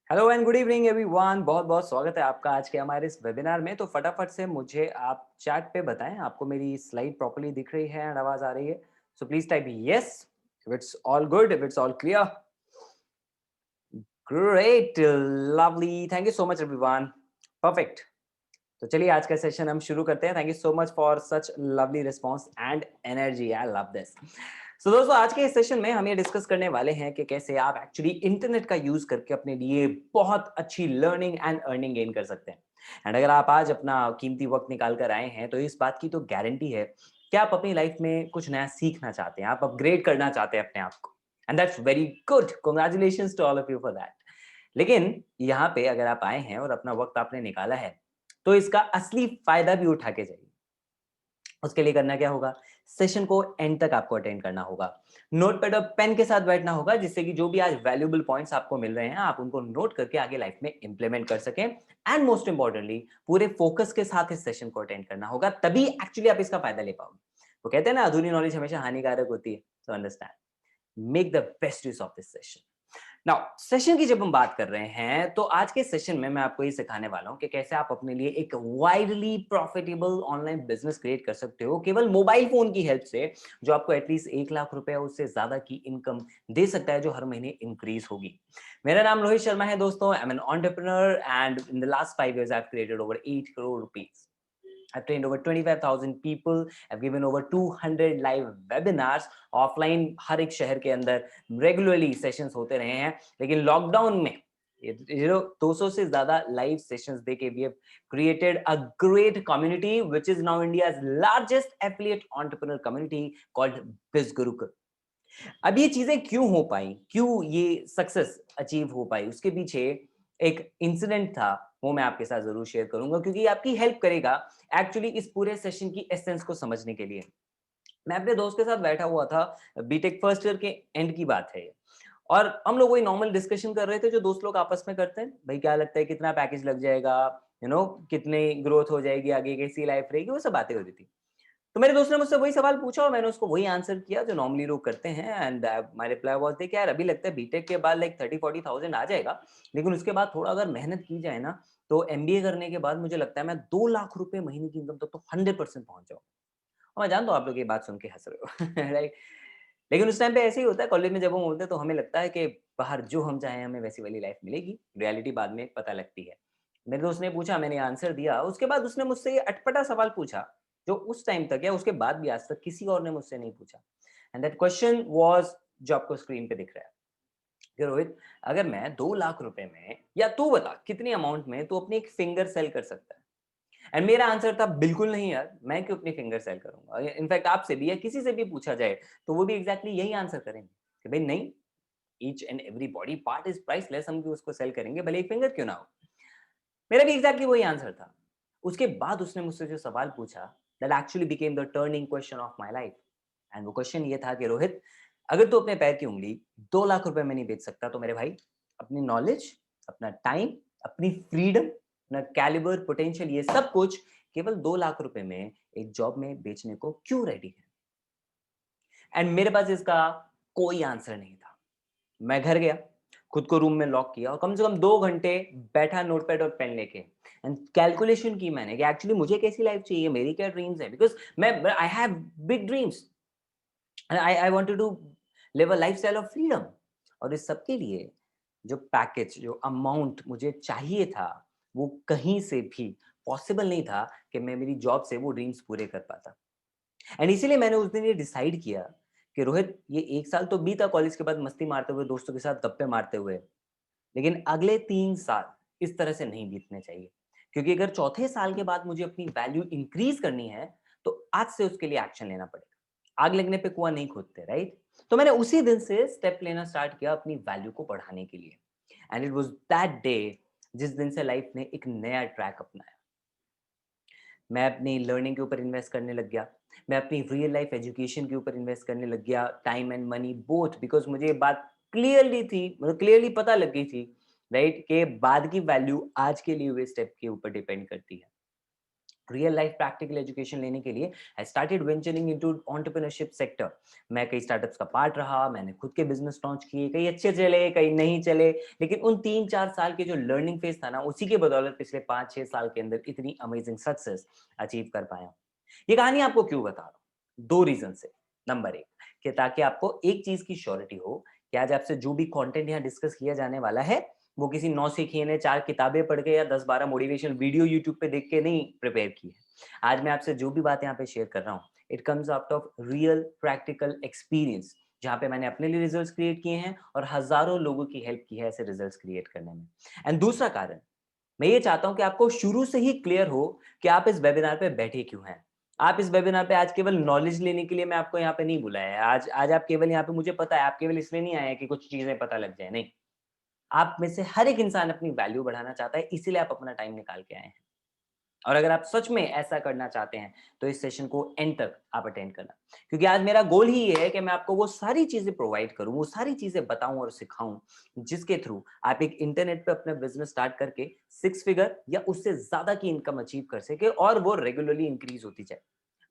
Hello and good evening everyone. बहुत बहुत स्वागत है आपका आज के हमारे इस वेबिनार में। तो फटाफट से मुझे आप चैट पे बताएं, आपको मेरी स्लाइड प्रॉपर्ली दिख रही है एंड आवाज आ रही है? So please type yes if it's all good, if it's all clear. Great, lovely, thank you so much everyone. Perfect. तो चलिए आज का सेशन हम शुरू करते हैं। Thank you so much for such lovely response and energy, I love this. So दोस्तों, आज के इस सेशन में हम ये डिस्कस करने वाले हैं कि कैसे आप एक्चुअली इंटरनेट का यूज करके अपने लिए बहुत अच्छी लर्निंग एंड अर्निंग गेन कर सकते हैं। एंड अगर आप आज अपना कीमती वक्त निकाल कर आए हैं तो इस बात की तो गारंटी है कि आप अपनी लाइफ में कुछ नया सीखना चाहते हैं, आप अपग्रेड करना चाहते हैं अपने आप को। And that's very good, congratulations to all of you for that. लेकिन यहाँ पे अगर आप आए हैं और अपना वक्त आपने निकाला है तो इसका असली फायदा भी उठा के जाइए। उसके लिए करना क्या होगा? सेशन को एंड तक आपको अटेंड करना होगा। नोटपैड और पेन के साथ बैठना होगा जिससे कि जो भी आज वैल्यूएबल पॉइंट्स आपको मिल रहे हैं आप उनको नोट करके आगे लाइफ में इंप्लीमेंट कर सकें। एंड मोस्ट इंपॉर्टेंटली पूरे फोकस के साथ इस सेशन को अटेंड करना होगा, तभी एक्चुअली आप इसका फायदा ले पाओगे। वो कहते हैं ना, अधूरी नॉलेज हमेशा हानिकारक होती है। तो understand, make the best use of this session. Now session की जब हम बात कर रहे हैं तो आज के सेशन में मैं आपको ये सिखाने वाला हूं कि कैसे आप अपने लिए एक widely profitable online business create कर सकते हो केवल मोबाइल फोन की हेल्प से, जो आपको एटलीस्ट 1 लाख रुपए उससे ज्यादा की इनकम दे सकता है, जो हर महीने इंक्रीज होगी। मेरा नाम रोहित शर्मा है दोस्तों। I am an entrepreneur and in the last 5 years I have created over 8 crore rupees. I've trained over 25,000 people. I've given over 200 live webinars. Offline हर एक शहर के अंदर रेगुलरली सेशंस होते रहे हैं, लेकिन लॉकडाउन में ये 200 से ज्यादा लाइव सेशंस देके we have created a great community which is now India's largest affiliate entrepreneur community called biz Gurukul. अब ये चीजें क्यों हो पाई, क्यों ये सक्सेस अचीव हो पाई, उसके पीछे एक इंसिडेंट था, वो मैं आपके साथ जरूर शेयर करूंगा क्योंकि ये आपकी हेल्प करेगा एक्चुअली इस पूरे सेशन की एसेंस को समझने के लिए। मैं अपने दोस्त के साथ बैठा हुआ था, बीटेक फर्स्ट ईयर के एंड की बात है ये, और हम लोग वही नॉर्मल डिस्कशन कर रहे थे जो दोस्त लोग आपस में करते हैं। भाई क्या लगता है कितना पैकेज लग जाएगा, कितनी ग्रोथ हो जाएगी आगे, कैसी लाइफ रहेगी, वो सब बातें हो रही थी। तो मेरे दोस्त ने मुझसे वही सवाल पूछा और मैंने उसको वही आंसर किया जो नॉर्मली लोग करते हैं। एंड माय रिप्लाई वाज देखिए यार, अभी लगता है बीटेक के बाद लाइक 30-40 थाउजेंड आ जाएगा, लेकिन उसके बाद थोड़ा अगर मेहनत की जाए ना तो एमबीए करने के बाद मुझे लगता है मैं 2 लाख रुपए महीने की इनकम तक तो 100% पहुंच जाऊँ। और मैं जानता हूँ आप लोग ये बात सुन के हंस रहे हो राइट। लेकिन उस टाइम पे ऐसे ही होता है, कॉलेज में जब हम होते हैं तो हमें लगता है कि बाहर जो हम चाहें हमें वैसी वाली लाइफ मिलेगी। रियलिटी बाद में पता लगती है। मेरे दोस्त ने पूछा, मैंने आंसर दिया, उसके बाद उसने मुझसे ये अटपटा सवाल पूछा जो उस टाइम तक या उसके बाद भी आज तक किसी और ने मुझसे नहीं पूछा। एंड दैट क्वेश्चन वाज जो आपको स्क्रीन पे दिख रहा है कि रोहित, अगर मैं 2 लाख रुपए में, या तू बता कितनी अमाउंट में तू अपनी एक फिंगर सेल कर सकता है। एंड मेरा आंसर था बिल्कुल नहीं यार, मैं क्यों अपनी फिंगर सेल करूंगा। इनफैक्ट आपसे भी या किसी से भी पूछा जाए तो वो भी एग्जैक्टली यही आंसर करेंगे कि भाई नहीं, each and every body part is priceless, हम क्यों उसको सेल करेंगे भले एक फिंगर क्यों ना हो। मेरा भी एग्जैक्टली वही आंसर था। उसके बाद उसने मुझसे जो सवाल पूछा, that actually became the turning question of my life. And वो क्वेश्चन ये था कि रोहित, अगर तू अपने पैर की उंगली 2 लाख रुपए में नहीं बेच सकता तो मेरे भाई अपनी नॉलेज, अपना टाइम, अपनी फ्रीडम, अपना कैलिबर, पोटेंशियल, ये सब कुछ केवल 2 लाख रुपए में एक जॉब में बेचने को क्यों रेडी है? एंड मेरे पास इसका कोई आंसर नहीं था। मैं घर गया, खुद को रूम में लॉक किया और कम से कम 2 घंटे बैठा नोटपैड और पेन लेके एंड कैलकुलेशन की मैंने कि एक्चुअली मुझे कैसी लाइफ चाहिए, मेरी क्या ड्रीम्स है। बिकॉज मैं I have big dreams and I wanted to live a lifestyle of freedom. और इस सब के लिए जो पैकेज, जो अमाउंट मुझे चाहिए था, वो कहीं से भी पॉसिबल नहीं था कि मैं मेरी जॉब से वो ड्रीम्स पूरे कर पाता। एंड इसीलिए मैंने उस दिन ये डिसाइड किया कि रोहित, ये 1 साल तो बीता कॉलेज के बाद मस्ती मारते हुए, दोस्तों के साथ गप्पे मारते हुए, लेकिन अगले 3 साल इस तरह से नहीं बीतने चाहिए। क्योंकि अगर चौथे साल के बाद मुझे अपनी वैल्यू इंक्रीज करनी है तो आज से उसके लिए एक्शन लेना पड़ेगा। आग लगने पे कुआं नहीं खोदते, राइट? तो मैंने उसी दिन से स्टेप लेना स्टार्ट किया अपनी वैल्यू को बढ़ाने के लिए। And it was that day जिस दिन से लाइफ ने एक नया ट्रैक अपनाया। मैं अपनी लर्निंग के ऊपर इन्वेस्ट करने लग गया। मैं अपनी रियल लाइफ एजुकेशन के ऊपर इन्वेस्ट करने लग गया, time and money both, because मुझे ये बात क्लियरली थी, मतलब क्लियरली पता लग गई थी, राइट? कि बाद की वैल्यू आज के लिए हुए स्टेप के ऊपर डिपेंड करती है। रियल लाइफ प्रैक्टिकल एजुकेशन लेने के लिए I started venturing into entrepreneurship sector. मैं कई स्टार्टअप्स का पार्ट रहा, मैंने खुद के बिजनेस लॉन्च किए, कई अच्छे चले कई नहीं चले, लेकिन उन 3-4 साल के जो लर्निंग फेज था ना, उसी के बदौलत पिछले 5-6 साल के अंदर इतनी अमेजिंग सक्सेस अचीव कर पाया हूं। ये कहानी आपको क्यों बता रहा हूं? 2 रीजन से। नंबर 1 कि ताकि आपको एक चीज की श्योरिटी हो कि आज आपसे जो भी कंटेंट यहाँ डिस्कस किया जाने वाला है, वो किसी नौसिखिए ने 4 किताबें पढ़ के या 10-12 मोटिवेशनल वीडियो यूट्यूब पे देख के नहीं प्रिपेयर की है। आज मैं आपसे जो भी बात यहाँ पे शेयर कर रहा हूँ, it comes out of real practical experience, जहाँ पे मैंने अपने लिए रिजल्ट्स क्रिएट किए हैं और हजारों लोगों की हेल्प की है ऐसे रिजल्ट्स क्रिएट करने में। एंड दूसरा कारण, मैं ये चाहता हूं कि आपको शुरू से ही क्लियर हो कि आप इस वेबिनार पे बैठे क्यों हैं। आप इस वेबिनार पे आज केवल नॉलेज लेने के लिए मैं आपको यहाँ पे नहीं बुलाया है। आज आप केवल यहाँ पे, मुझे पता है आप केवल इसलिए नहीं आए हैं कि कुछ चीजें पता लग जाए, नहीं। आप में से हर एक इंसान अपनी वैल्यू बढ़ाना चाहता है, इसीलिए आप अपना टाइम निकाल के आए हैं। और अगर आप सच में ऐसा करना चाहते हैं तो इस सेशन को एंड तक आप अटेंड करना, क्योंकि आज मेरा गोल ही ये है कि मैं आपको वो सारी चीजें प्रोवाइड करूं, वो सारी चीजें बताऊं और सिखाऊं जिसके थ्रू आप एक इंटरनेट पे अपना बिजनेस स्टार्ट करके 6 फिगर या उससे ज्यादा की इनकम अचीव कर सके और वो रेगुलरली इंक्रीज होती जाए।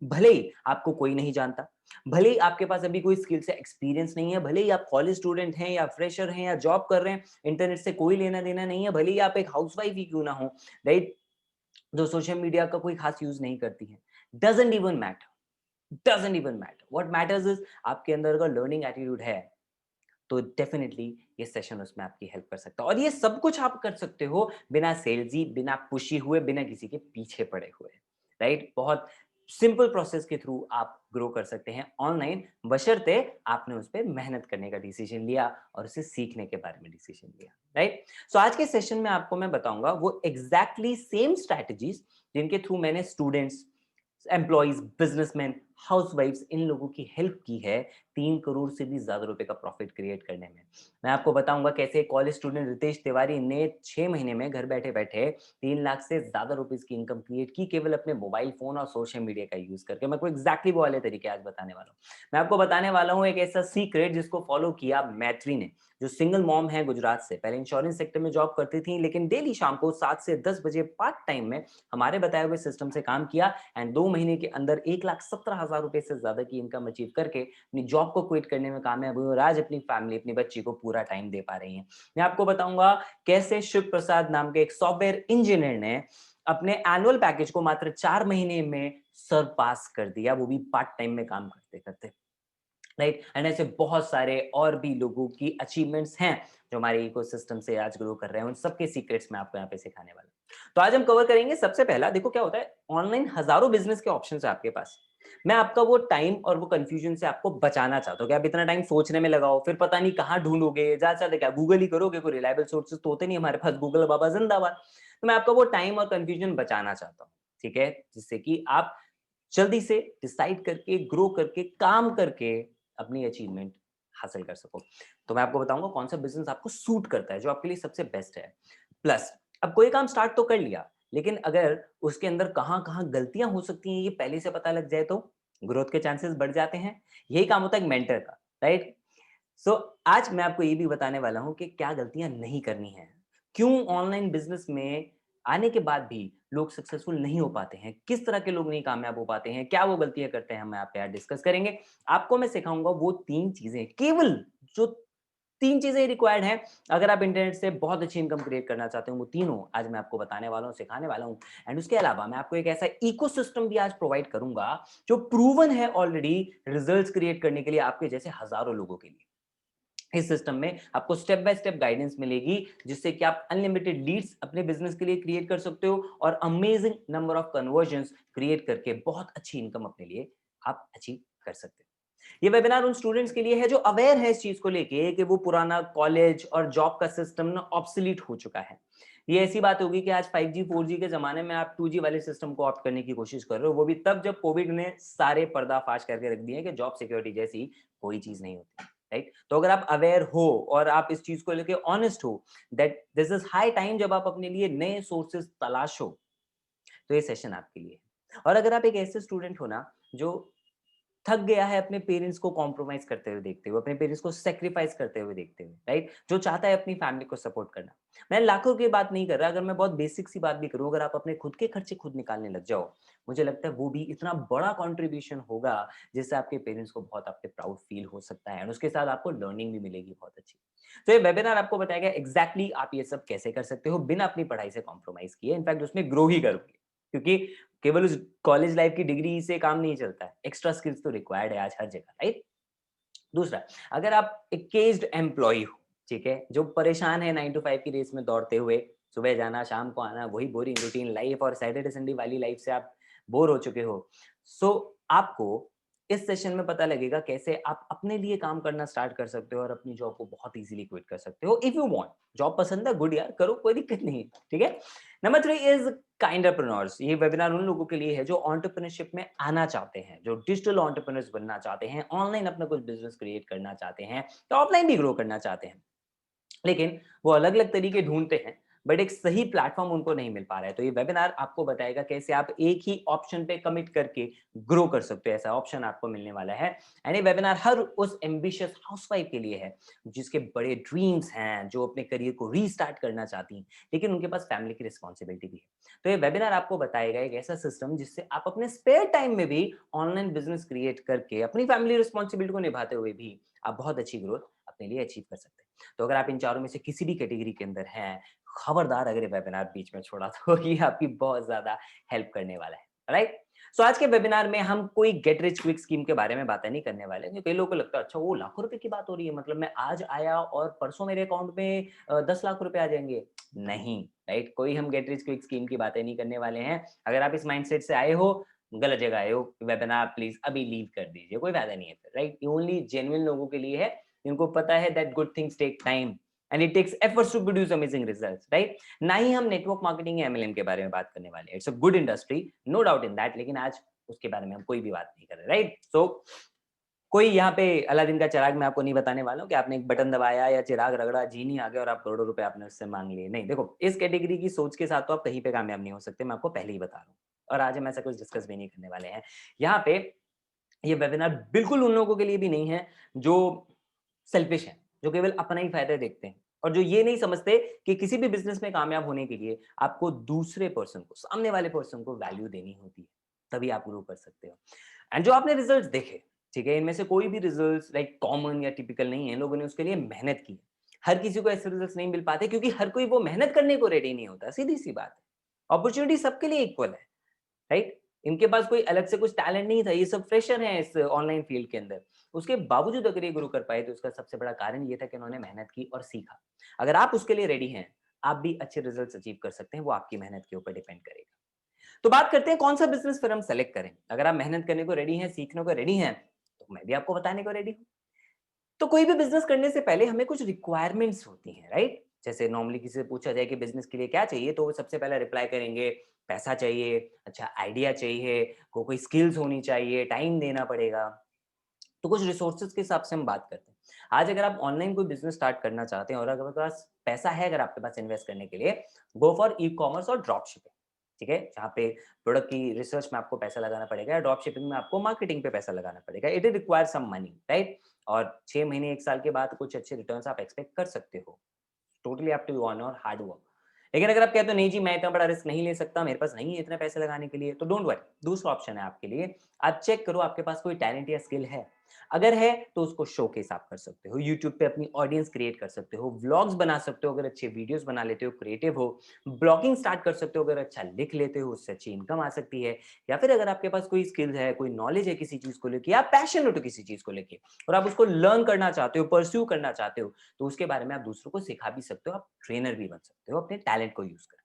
भले ही आपको कोई नहीं जानता, भले ही आपके पास अभी कोई स्किल से एक्सपीरियंस नहीं है, भले ही आप कॉलेज स्टूडेंट हैं या फ्रेशर हैं या जॉब कर रहे हैं, इंटरनेट से कोई लेना देना नहीं है, भले ही आप एक हाउसवाइफ ही क्यों ना हो, राइट, जो सोशल मीडिया का कोई खास यूज नहीं करती है। Doesn't even matter, doesn't even matter, what matters is आपके अंदर अगर लर्निंग एटीट्यूड है तो डेफिनेटली ये सेशन उसमें आपकी हेल्प कर सकता है। और ये सब कुछ आप कर सकते हो बिना सेल्सी, बिना पुशी हुए, बिना किसी के पीछे पड़े हुए, राइट। बहुत सिंपल प्रोसेस के थ्रू आप ग्रो कर सकते हैं ऑनलाइन, बशर्ते आपने उस पर मेहनत करने का डिसीजन लिया और उसे सीखने के बारे में डिसीजन लिया, राइट। सो आज के सेशन में आपको मैं बताऊंगा वो एग्जैक्टली सेम स्ट्रैटेजीज जिनके थ्रू मैंने स्टूडेंट्स, एम्प्लॉइज, बिजनेसमैन, हाउसवाइफ्स, इन लोगों की हेल्प की है 3 करोड़ से भी ज्यादा रुपए का प्रॉफिट क्रिएट करने में। मैं आपको बताऊंगा कैसे कॉलेज स्टूडेंट रितेश तिवारी ने 6 महीने में घर बैठे बैठे 3 लाख से ज्यादा रुपीज की इनकम क्रिएट की केवल अपने मोबाइल फोन और सोशल मीडिया का यूज करके। मैं आपको एग्जैक्टली वो वाले तरीके आज बताने वाला हूँ। मैं आपको बताने वाला हूँ एक ऐसा सीक्रेट जिसको फॉलो किया मैत्री ने, जो सिंगल मॉम है गुजरात से, पहले इंश्योरेंस सेक्टर में जॉब करती थी, लेकिन डेली शाम को 7 से 10 बजे पार्ट टाइम में हमारे बताए हुए सिस्टम से काम किया एंड 2 महीने के अंदर 1,17,000 रुपए से ज्यादा की इनकम अचीव करके अपनी जॉब को क्विट करने में कामयाब हुई और आज अपनी फैमिली, अपनी बच्ची को पूरा टाइम दे पा रही हैं। मैं आपको बताऊंगा कैसे शिव प्रसाद नाम के एक सॉफ्टवेयर इंजीनियर ने अपने एनुअल पैकेज को मात्र 4 महीने में सरपास कर दिया, वो भी पार्ट टाइम में काम करते करते, राइट। एंड ऐसे बहुत सारे और भी लोगों की अचीवमेंट्स हैं जो हमारे इकोसिस्टम से आज ग्रो कर रहे हैं, उन सबके सीक्रेट्स मैं आपको यहाँ पे सिखाने वाला हूं। तो आज हम कवर करेंगे सबसे पहला, देखो क्या होता है, ऑनलाइन हजारों बिजनेस के ऑप्शन है आपके पास। मैं आपका वो टाइम और वो कंफ्यूजन से आपको बचाना चाहता हूँ कि आप इतना टाइम सोचने में लगाओ, फिर पता नहीं कहाँ ढूंढोगे, ज्यादा से ज्यादा क्या गूगल ही करोगे, कोई रिलायबल सोर्सेज तो होते नहीं हमारे पास, गूगल बाबा जिंदाबाद। तो मैं आपका वो टाइम और कंफ्यूजन बचाना चाहता हूँ, ठीक है, जिससे कि आप जल्दी से डिसाइड करके, ग्रो करके, काम करके अपनी अचीवमेंट हासिल कर सको। तो मैं आपको बताऊंगा कौन सा बिजनेस आपको सूट करता है, जो आपके लिए सबसे बेस्ट है। प्लस अब कोई काम स्टार्ट तो कर लिया, लेकिन अगर उसके अंदर कहाँ कहाँ गलतियां हो सकती हैं ये पहले से पता लग जाए तो ग्रोथ के चांसेस बढ़ जाते हैं। यही काम होता है एक मेंटर का, राइट। सो आज मैं आपको ये भी बताने वाला हूं कि क्या गलतियां नहीं करनी है, क्यों ऑनलाइन बिजनेस में आने के बाद भी लोग सक्सेसफुल नहीं हो पाते हैं, किस तरह के लोग नहीं कामयाब हो पाते हैं, क्या वो गलतियां करते हैं, हम आप यहाँ डिस्कस करेंगे। आपको मैं सिखाऊंगा वो 3 चीजें, केवल जो 3 चीजें रिक्वायर्ड हैं अगर आप इंटरनेट से बहुत अच्छी इनकम क्रिएट करना चाहते हो, वो तीनों आज मैं आपको बताने वाला हूँ, सिखाने वाला हूँ। एंड उसके अलावा मैं आपको एक ऐसा इकोसिस्टम भी आज प्रोवाइड करूंगा जो प्रूवन है ऑलरेडी रिजल्ट्स क्रिएट करने के लिए आपके जैसे हजारों लोगों के लिए। इस सिस्टम में आपको स्टेप बाय स्टेप गाइडेंस मिलेगी जिससे कि आप अनलिमिटेड लीड्स अपने बिजनेस के लिए क्रिएट कर सकते हो और amazing number of convergence create करके बहुत अच्छी इनकम अपने लिए आप अचीव कर सकते हो। ये वेबिनार उन स्टूडेंट्स के लिए है जो अवेयर है इस चीज को लेके कि वो पुराना कॉलेज और जॉब का सिस्टम ना ऑब्सोलीट हो चुका है। ये ऐसी बात होगी कि आज 5G 4G के जमाने में आप 2G वाले सिस्टम को ऑप्ट करने की कोशिश कर रहे हो, वो भी तब जब कोविड ने सारे पर्दाफाश करके रख दिए कि जॉब सिक्योरिटी जैसी कोई चीज नहीं होती, राइट। तो अगर आप अवेयर हो और आप इस चीज को लेके ऑनेस्ट हो that this is high time जब आप अपने लिए नए सोर्सेज तलाशो, तो ये सेशन आपके लिए है। और अगर आप एक ऐसे स्टूडेंट हो ना जो थक गया है अपने पेरेंट्स को कॉम्प्रोमाइज करते हुए देखते हुए, अपने पेरेंट्स को सेक्रीफाइस करते हुए देखते हुए, राइट? जो चाहता है अपनी फैमिली को सपोर्ट करना। मैं लाखों की बात नहीं कर रहा, अगर मैं बहुत बेसिक सी बात भी करूं, अगर आप अपने खुद के खर्चे खुद निकालने लग जाओ, मुझे लगता है वो भी इतना बड़ा कंट्रीब्यूशन होगा जिससे आपके पेरेंट्स को बहुत आप पे प्राउड फील हो सकता है, और उसके साथ आपको लर्निंग भी मिलेगी बहुत अच्छी। तो ये वेबिनार आपको बताएगा एग्जैक्टली आप ये सब कैसे कर सकते हो बिना अपनी पढ़ाई से कॉम्प्रोमाइज किए, इनफैक्ट उसमें ग्रो ही करोगे, क्योंकि केवल उस कॉलेज लाइफ की डिग्री से काम नहीं चलता है, एक्स्ट्रा स्किल्स तो रिक्वायर्ड है आज हर जगह, राइट? दूसरा, अगर आप एक केज्ड एम्प्लॉय हो, ठीक है, जो परेशान है 9 टू 5 की रेस में दौड़ते हुए, सुबह जाना शाम को आना, वही बोरिंग रूटीन लाइफ और सैटरडे संडे वाली लाइफ से आप बोर हो चुके हो, सो आपको इस सेशन में पता लगेगा कैसे आप अपने लिए काम करना स्टार्ट कर सकते हो और अपनी जॉब को बहुत इजीली क्विट कर सकते हो इफ यू वांट। जॉब पसंद है, गुड यार, करो, कोई दिक्कत नहीं है, ठीक है। Number 3 is kinderpreneurs. ये वेबिनार उन लोगों के लिए है जो एंटरप्रेन्योरशिप में आना चाहते हैं, जो डिजिटल एंटरप्रेन्योर्स बनना चाहते हैं, ऑनलाइन अपना कुछ बिजनेस क्रिएट करना चाहते हैं, तो ऑफलाइन भी ग्रो करना चाहते हैं, लेकिन वो अलग-अलग तरीके ढूँढते हैं, बट एक सही प्लेटफ़ॉर्म उनको नहीं मिल पा रहा है। तो ये वेबिनार आपको बताएगा कैसे आप एक ही ऑप्शन पे कमिट करके ग्रो कर सकते हो, ऐसा ऑप्शन आपको मिलने वाला है। एंड ये वेबिनार हर उस एम्बिशियस हाउसवाइफ के लिए है, जिसके बड़े ड्रीम्स हैं, जो अपने करियर को रीस्टार्ट करना चाहती हैं, लेकिन उनके पास फैमिली की रिस्पॉन्सिबिलिटी भी है। तो ये वेबिनार आपको बताएगा एक ऐसा सिस्टम जिससे आप अपने स्पेयर टाइम में भी ऑनलाइन बिज़नेस क्रिएट करके, अपनी फैमिली रिस्पॉन्सिबिलिटी को निभाते हुए भी आप बहुत अच्छी ग्रोथ अपने लिए अचीव कर सकते हैं। तो अगर आप इन चारों में से किसी भी कैटेगरी के अंदर हैं, खबरदार अगर ये वेबिनार बीच में छोड़ा तो ये आपकी बहुत ज़्यादा हेल्प करने वाला है, राइट? सो आज के वेबिनार में हम कोई गेट रिच क्विक स्कीम के बारे में बातें नहीं करने वाले, क्योंकि कई लोगों को लगता है अच्छा वो लाखों रुपए की बात हो रही है, मतलब मैं आज आया और परसों मेरे अकाउंट में 10 लाख रुपए आ जाएंगे। नहीं, राइट? कोई हम गेट रिच क्विक स्कीम की बातें नहीं करने वाले हैं। अगर आप इस माइंडसेट से आए हो, गलत जगह आए हो। वेबिनार प्लीज अभी लीव कर दीजिए, कोई फायदा नहीं है फिर, राइट? ये ओनली जेन्युइन लोगों के लिए है, इनको पता है that good things take time and it takes efforts to produce amazing results, right? ना ही हम नेटवर्क मार्केटिंग या एमएलएम के बारे में बात करने वाले हैं। It's a good industry, no doubt in that, लेकिन आज उसके बारे में हम कोई भी बात नहीं कर रहे, राइट? सो कोई यहाँ पे अलादीन का चिराग मैं आपको नहीं बताने वाला हूँ कि आपने एक बटन दबाया या चिराग रगड़ा, जीनी आ गया और आप करोड़ों रुपए आपने उससे मांग लिए। नहीं, देखो, इस कैटेगरी की सोच के साथ तो आप कहीं पे कामयाब नहीं हो सकते, मैं आपको पहले ही बता रहा हूँ। और आज हम ऐसा कुछ डिस्कस भी नहीं करने वाले हैं। यहाँ पे ये वेबिनार बिल्कुल उन लोगों के लिए भी नहीं है जो सेल्फिश हैं, जो केवल अपना ही फायदा देखते हैं और जो ये नहीं समझते कि किसी भी बिज़नेस में कामयाब होने के लिए आपको दूसरे पर्सन को, सामने वाले पर्सन को वैल्यू देनी होती है, तभी आप ग्रो कर सकते हो। एंड जो आपने रिजल्ट्स देखे, ठीक है, इनमें से कोई भी रिजल्ट्स लाइक कॉमन या टिपिकल नहीं है, लोगों ने उसके लिए मेहनत की है। हर किसी को ऐसे रिजल्ट्स नहीं मिल पाते क्योंकि हर कोई वो मेहनत करने को रेडी नहीं होता, सीधी-सी बात है। अपॉर्च्युनिटी सबके लिए इक्वल है। राइट? इनके पास कोई अलग से कुछ टैलेंट नहीं था, ये सब फ्रेशर हैं इस ऑनलाइन फील्ड के अंदर। उसके बावजूद अगर ये ग्रो कर पाए तो उसका सबसे बड़ा कारण ये था कि उन्होंने मेहनत की और सीखा। अगर आप उसके लिए रेडी हैं, आप भी अच्छे रिजल्ट्स अचीव कर सकते हैं, वो आपकी मेहनत के ऊपर डिपेंड करेगा। तो बात करते हैं कौन सा बिज़नेस फिर हम सेलेक्ट करें? अगर आप मेहनत करने को रेडी हैं, सीखने को रेडी हैं, तो मैं भी आपको बताने को रेडी हूँ। तो कोई भी बिज़नेस करने से पहले हमें कुछ रिक्वायरमेंट्स होती हैं, राइट? जैसे नॉर्मली किसी से पूछा जाए कि बिज़नेस के लिए क्या चाहिए, तो वो सबसे पहले रिप्लाई करेंगे, पैसा चाहिए, अच्छा आइडिया चाहिए, कोई स्किल्स होनी चाहिए, टाइम देना पड़ेगा। तो कुछ रिसोर्सेज़ के हिसाब से हम बात करते हैं। आज अगर आप ऑनलाइन कोई बिज़नेस स्टार्ट करना चाहते हैं और अगर आपके पास पैसा है, अगर आपके पास इन्वेस्ट करने के लिए, गो फॉर ई-कॉमर्स और ड्रॉप शिपिंग, ठीक है? जहाँ पे प्रोडक्ट की रिसर्च में आपको पैसा लगाना पड़ेगा, ड्रॉप शिपिंग में आपको मार्केटिंग पे पैसा लगाना पड़ेगा। It requires some money, right? और 6 महीने 1 साल के बाद कुछ अच्छे रिटर्न्स आप एक्सपेक्ट कर सकते हो। Totally up to on your hard work. लेकिन अगर आप कहते हो नहीं जी मैं इतना बड़ा रिस्क नहीं ले सकता, मेरे पास नहीं है इतने पैसे लगाने के लिए, तो डोंट वरी, दूसरा ऑप्शन है आपके लिए। आप चेक करो आपके पास कोई टैलेंट या स्किल है। अगर है तो उसको शोकेस आप कर सकते हो, यूट्यूब पे अपनी ऑडियंस क्रिएट कर सकते हो, व्लॉग्स बना सकते हो अगर अच्छे वीडियोस बना लेते हो, क्रिएटिव हो, ब्लॉगिंग स्टार्ट कर सकते हो अगर अच्छा लिख लेते हो, उससे अच्छी इनकम आ सकती है। या फिर अगर आपके पास कोई स्किल है, कोई नॉलेज है किसी चीज को लेके, या पैशनेट हो किसी चीज को लेके और आप उसको लर्न करना चाहते हो, परस्यू करना चाहते हो, तो उसके बारे में आप दूसरों को सिखा भी सकते हो, आप ट्रेनर भी बन सकते हो अपने टैलेंट को यूज करके।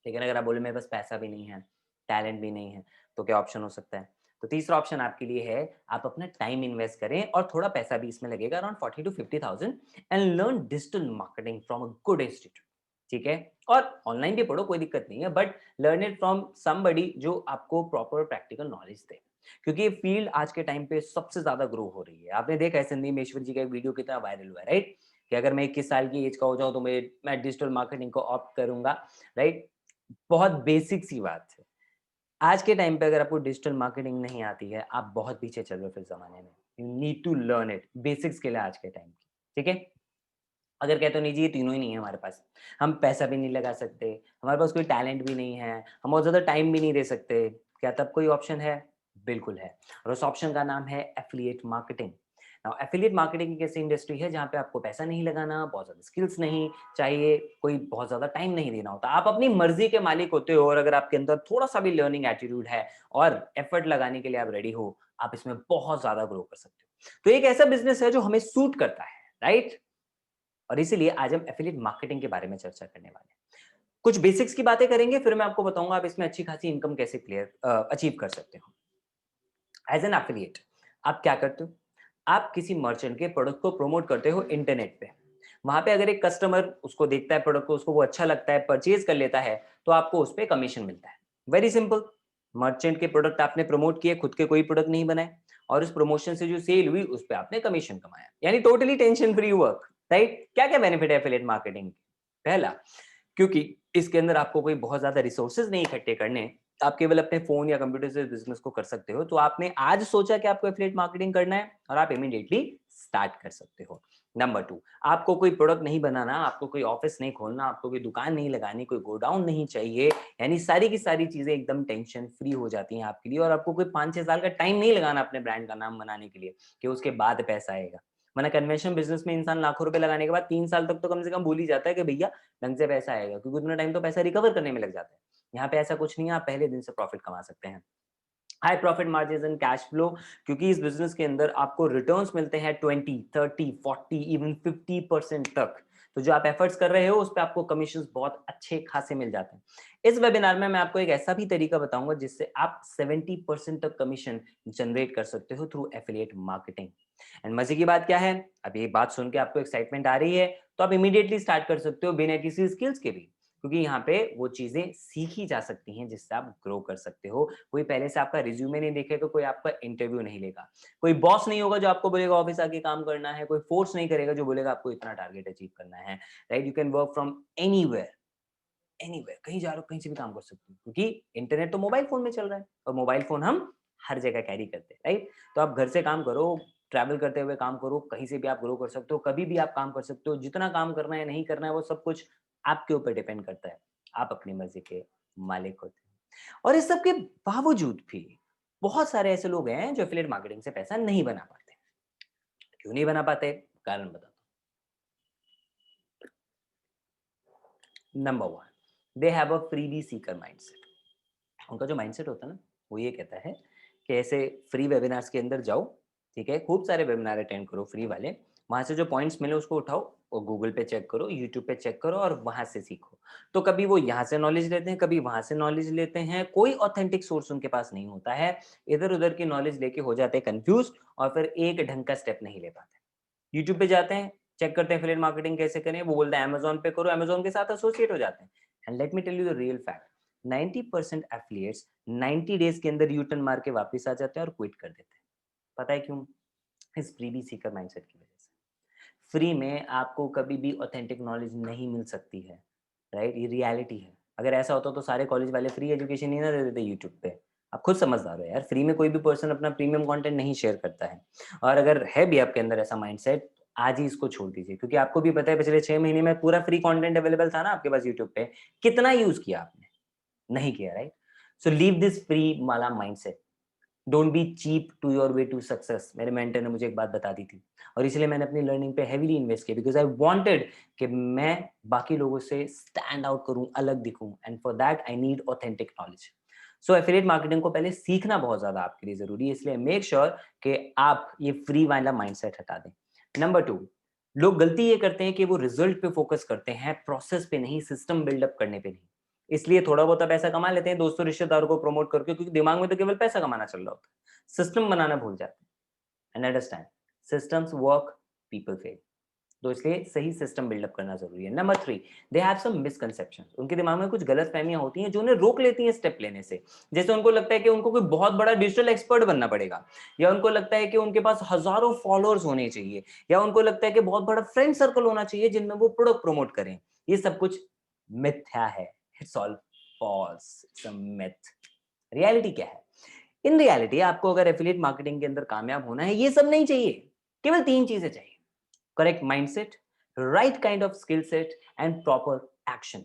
लेकिन अगर आप बोले मेरे पास पैसा भी नहीं है, टैलेंट भी नहीं है, तो क्या ऑप्शन हो सकता है? तो तीसरा ऑप्शन आपके लिए है, आप अपना टाइम इन्वेस्ट करें और थोड़ा पैसा भी इसमें लगेगा, around 40 to 50,000, and learn digital marketing from a good institute, ठीक है? और ऑनलाइन भी पढ़ो, कोई दिक्कत नहीं है, but learn it from somebody जो आपको प्रॉपर प्रैक्टिकल नॉलेज दे। क्योंकि ये फील्ड आज के टाइम पे सबसे ज्यादा ग्रो हो रही है। आपने देखा है संदीप महेश्वरी जी का एक वीडियो कितना वायरल हुआ है, राइट? कि अगर मैं 21 साल की एज का हो जाऊं तो मैं डिजिटल मार्केटिंग को ऑप्ट करूंगा, राइट? बहुत बेसिक सी बात है। आज के टाइम पे अगर आपको डिजिटल मार्केटिंग नहीं आती है, आप बहुत पीछे चल रहे हो फिर ज़माने में। You need to learn it, basic skill है आज के टाइम की, ठीक है? अगर कहते हो नहीं जी ये तीनों ही नहीं है हमारे पास, हम पैसा भी नहीं लगा सकते, हमारे पास कोई टैलेंट भी नहीं है, हम बहुत ज़्यादा टाइम भी नहीं दे सकते, क्या तब कोई ऑप्शन है? बिल्कुल है, और उस ऑप्शन का नाम है affiliate marketing. Now affiliate marketing एक ऐसी इंडस्ट्री है जहाँ पे आपको पैसा नहीं लगाना, बहुत ज़्यादा स्किल्स नहीं चाहिए, कोई बहुत ज़्यादा टाइम नहीं देना होता। आप अपनी मर्ज़ी के मालिक होते हो और अगर आपके अंदर थोड़ा-सा भी लर्निंग एटीट्यूड है और एफर्ट लगाने के लिए आप रेडी हो, आप इसमें बहुत ज़्यादा ग्रो कर सकते हो। तो एक ऐसा बिज़नेस है जो हमें सूट करता है, राइट? और इसीलिए आज हम एफिलिएट मार्केटिंग के बारे में चर्चा करने वाले हैं। कुछ बेसिक्स की बातें करेंगे, फिर मैं आपको बताऊंगा आप इसमें अच्छी खासी इनकम कैसे अचीव कर सकते हो। एज एन एफिलिएट आप क्या करते हो? आप किसी मर्चेंट के प्रोडक्ट को प्रमोट करते हो इंटरनेट पे। वहां पे अगर एक कस्टमर उसको देखता है प्रोडक्ट को, उसको वो अच्छा लगता है, परचेज कर लेता है, तो आपको उस पर कमीशन मिलता है। Very simple. मर्चेंट के प्रोडक्ट आपने प्रमोट किए, खुद के कोई प्रोडक्ट नहीं बनाए, और उस प्रमोशन से जो सेल हुई उस पर आपने कमीशन कमाया, यानी totally tension free work, right? क्या क्या बेनिफिट है एफिलिएट मार्केटिंग? पहला, क्योंकि इसके अंदर आपको कोई बहुत ज्यादा रिसोर्सेज नहीं इकट्ठे करने, आप केवल अपने फोन या कंप्यूटर से बिजनेस को कर सकते हो। तो आपने आज सोचा कि आपको एफिलिएट मार्केटिंग करना है और आप इमीडिएटली स्टार्ट कर सकते हो। नंबर टू, आपको कोई प्रोडक्ट नहीं बनाना, आपको कोई ऑफिस नहीं खोलना, आपको कोई दुकान नहीं लगानी, कोई गोडाउन नहीं चाहिए, यानी सारी की सारी चीजें एकदम टेंशन फ्री हो जाती हैं आपके लिए, और आपको कोई 5-6 साल का टाइम नहीं लगाना अपने ब्रांड का नाम बनाने के लिए कि उसके बाद पैसा आएगा। वरना कन्वेंशन बिजनेस में इंसान लाखों रुपए लगाने के बाद 3 साल तक तो कम से कम भूल ही जाता है कि भैया ढंग से पैसा आएगा, क्योंकि उतना टाइम तो पैसा रिकवर करने में लग जाता है। यहाँ पे ऐसा कुछ नहीं है, आप पहले दिन से प्रॉफिट कमा सकते हैं। High profit margin and cash flow, क्योंकि इस बिजनेस के अंदर आपको रिटर्न्स मिलते हैं 20, 30, 40, इवन 50% तक। तो जो आप एफर्ट्स कर रहे हो उस पर आपको कमीशन बहुत अच्छे खासे मिल जाते हैं। इस वेबिनार में मैं आपको एक ऐसा भी तरीका बताऊंगा जिससे आप 70% तक कमीशन जनरेट कर सकते हो थ्रू एफिलिएट मार्केटिंग। एंड मजे की बात क्या है, अब ये बात सुन के आपको एक्साइटमेंट आ रही है, तो आप इमीडिएटली स्टार्ट कर सकते हो बिना किसी स्किल्स के भी, क्योंकि यहाँ पे वो चीजें सीखी जा सकती हैं जिससे आप ग्रो कर सकते हो। कोई पहले से आपका रिज्यूमे नहीं देखेगा, कोई आपका इंटरव्यू नहीं लेगा, कोई बॉस नहीं होगा जो आपको बोलेगा ऑफिस आके काम करना है, कोई फोर्स नहीं करेगा जो बोलेगा आपको इतना टारगेट अचीव करना है, right? You can work from anywhere, anywhere, कहीं जा रहे हो कहीं से भी काम कर सकते हो, क्योंकि इंटरनेट तो मोबाइल फोन में चल रहा है और मोबाइल फोन हम हर जगह कैरी करते हैं, राइट? तो आप घर से काम करो, ट्रैवल करते हुए काम करो, कहीं से भी आप ग्रो कर सकते हो, कभी भी आप काम कर सकते हो। जितना काम करना है नहीं करना है वो सब कुछ आपके ऊपर डिपेंड करता है, आप अपनी मर्जी के मालिक होते हैं। और इस सब के बावजूद भी बहुत सारे ऐसे लोग हैं जो एफिलिएट मार्केटिंग से पैसा नहीं बना पाते। क्यों नहीं बना पाते? कारण बताता हूँ। Number one, they have a freebie Sikar mindset. उनका जो माइंडसेट होता है ना, वो ये कहता है कि ऐसे फ्री वेबिनार्स के अंदर जाओ, ठीक है, खूब सारे वेबिनार अटेंड करो फ्री वाले, वहां से जो पॉइंट्स मिले उसको उठाओ और गूगल पे चेक करो, यूट्यूब पे चेक करो और वहां से सीखो। तो कभी वो यहाँ से नॉलेज लेते हैं, कभी वहां से नॉलेज लेते हैं, कोई ऑथेंटिक सोर्स उनके पास नहीं होता है, इधर उधर की नॉलेज लेके हो जाते हैं कंफ्यूज और फिर एक ढंग का स्टेप नहीं ले पाते। यूट्यूब पे जाते हैं, चेक करते हैं एफिलिएट मार्केटिंग कैसे करें, वो बोलते हैं अमेजोन पे करो, अमेजोन के साथ एसोसिएट हो जाते हैं। And let me tell you the real fact, 90% affiliates 90 days के अंदर यू टर्न मार के वापस आ जाते हैं और क्विट कर देते हैं। पता है क्यों? इस फ्रीबी सीकर माइंडसेट की वजह से। फ्री में आपको कभी भी ऑथेंटिक नॉलेज नहीं मिल सकती है, राइट? ये रियलिटी है। अगर ऐसा होता तो सारे कॉलेज वाले फ्री एजुकेशन ही ना दे देते यूट्यूब पे। आप खुद समझदार हो यार, फ्री में कोई भी पर्सन अपना प्रीमियम कंटेंट नहीं शेयर करता है। और अगर है भी आपके अंदर ऐसा माइंडसेट, आज ही इसको छोड़ दीजिए, क्योंकि आपको भी पता है पिछले 6 महीने में पूरा फ्री कंटेंट अवेलेबल था ना आपके पास यूट्यूब पे, कितना यूज किया आपने? नहीं किया, right? So leave this free वाला mindset, don't be cheap to your way to success. मेरे मेंटर ने मुझे एक बात बता दी थी और इसलिए मैंने अपनी लर्निंग पे हेवीली इन्वेस्ट किया, बिकॉज आई वांटेड कि मैं बाकी लोगों से स्टैंड आउट करूं, अलग दिखूं, and for that I need authentic knowledge. So affiliate marketing को पहले सीखना बहुत ज्यादा आपके लिए जरूरी है, इसलिए मेक श्योर कि आप ये फ्री वाला माइंडसेट हटा दें। नंबर टू, लोग गलती ये करते हैं कि वो रिजल्ट पे फोकस करते हैं, प्रोसेस पे नहीं, सिस्टम बिल्डअप करने पे नहीं। इसलिए थोड़ा बहुत पैसा कमा लेते हैं दोस्तों रिश्तेदारों को प्रमोट करके, क्योंकि दिमाग में तो केवल पैसा कमाना चल रहा होता है, सिस्टम बनाना भूल जाते हैं। And understand, systems work, people fail. तो इसलिए सही सिस्टम बिल्डअप करना जरूरी है। Number three, they have some misconception. उनके दिमाग में कुछ गलत फहमियां होती हैं जो उन्हें रोक लेती हैं स्टेप लेने से। जैसे उनको लगता है कि उनको कोई बहुत बड़ा डिजिटल एक्सपर्ट बनना पड़ेगा, या उनको लगता है कि उनके पास हजारों फॉलोअर्स होने चाहिए, या उनको लगता है कि बहुत बड़ा फ्रेंड सर्कल होना चाहिए जिनमें वो प्रोडक्ट प्रमोट करें। ये सब कुछ मिथ्या है, it's all false, it's a myth. Reality क्या है? इन रियलिटी आपको अगर एफिलिएट मार्केटिंग के अंदर कामयाब होना है, ये सब नहीं चाहिए, केवल 3 चीजें चाहिए। Correct mindset, right kind of skill set and proper action.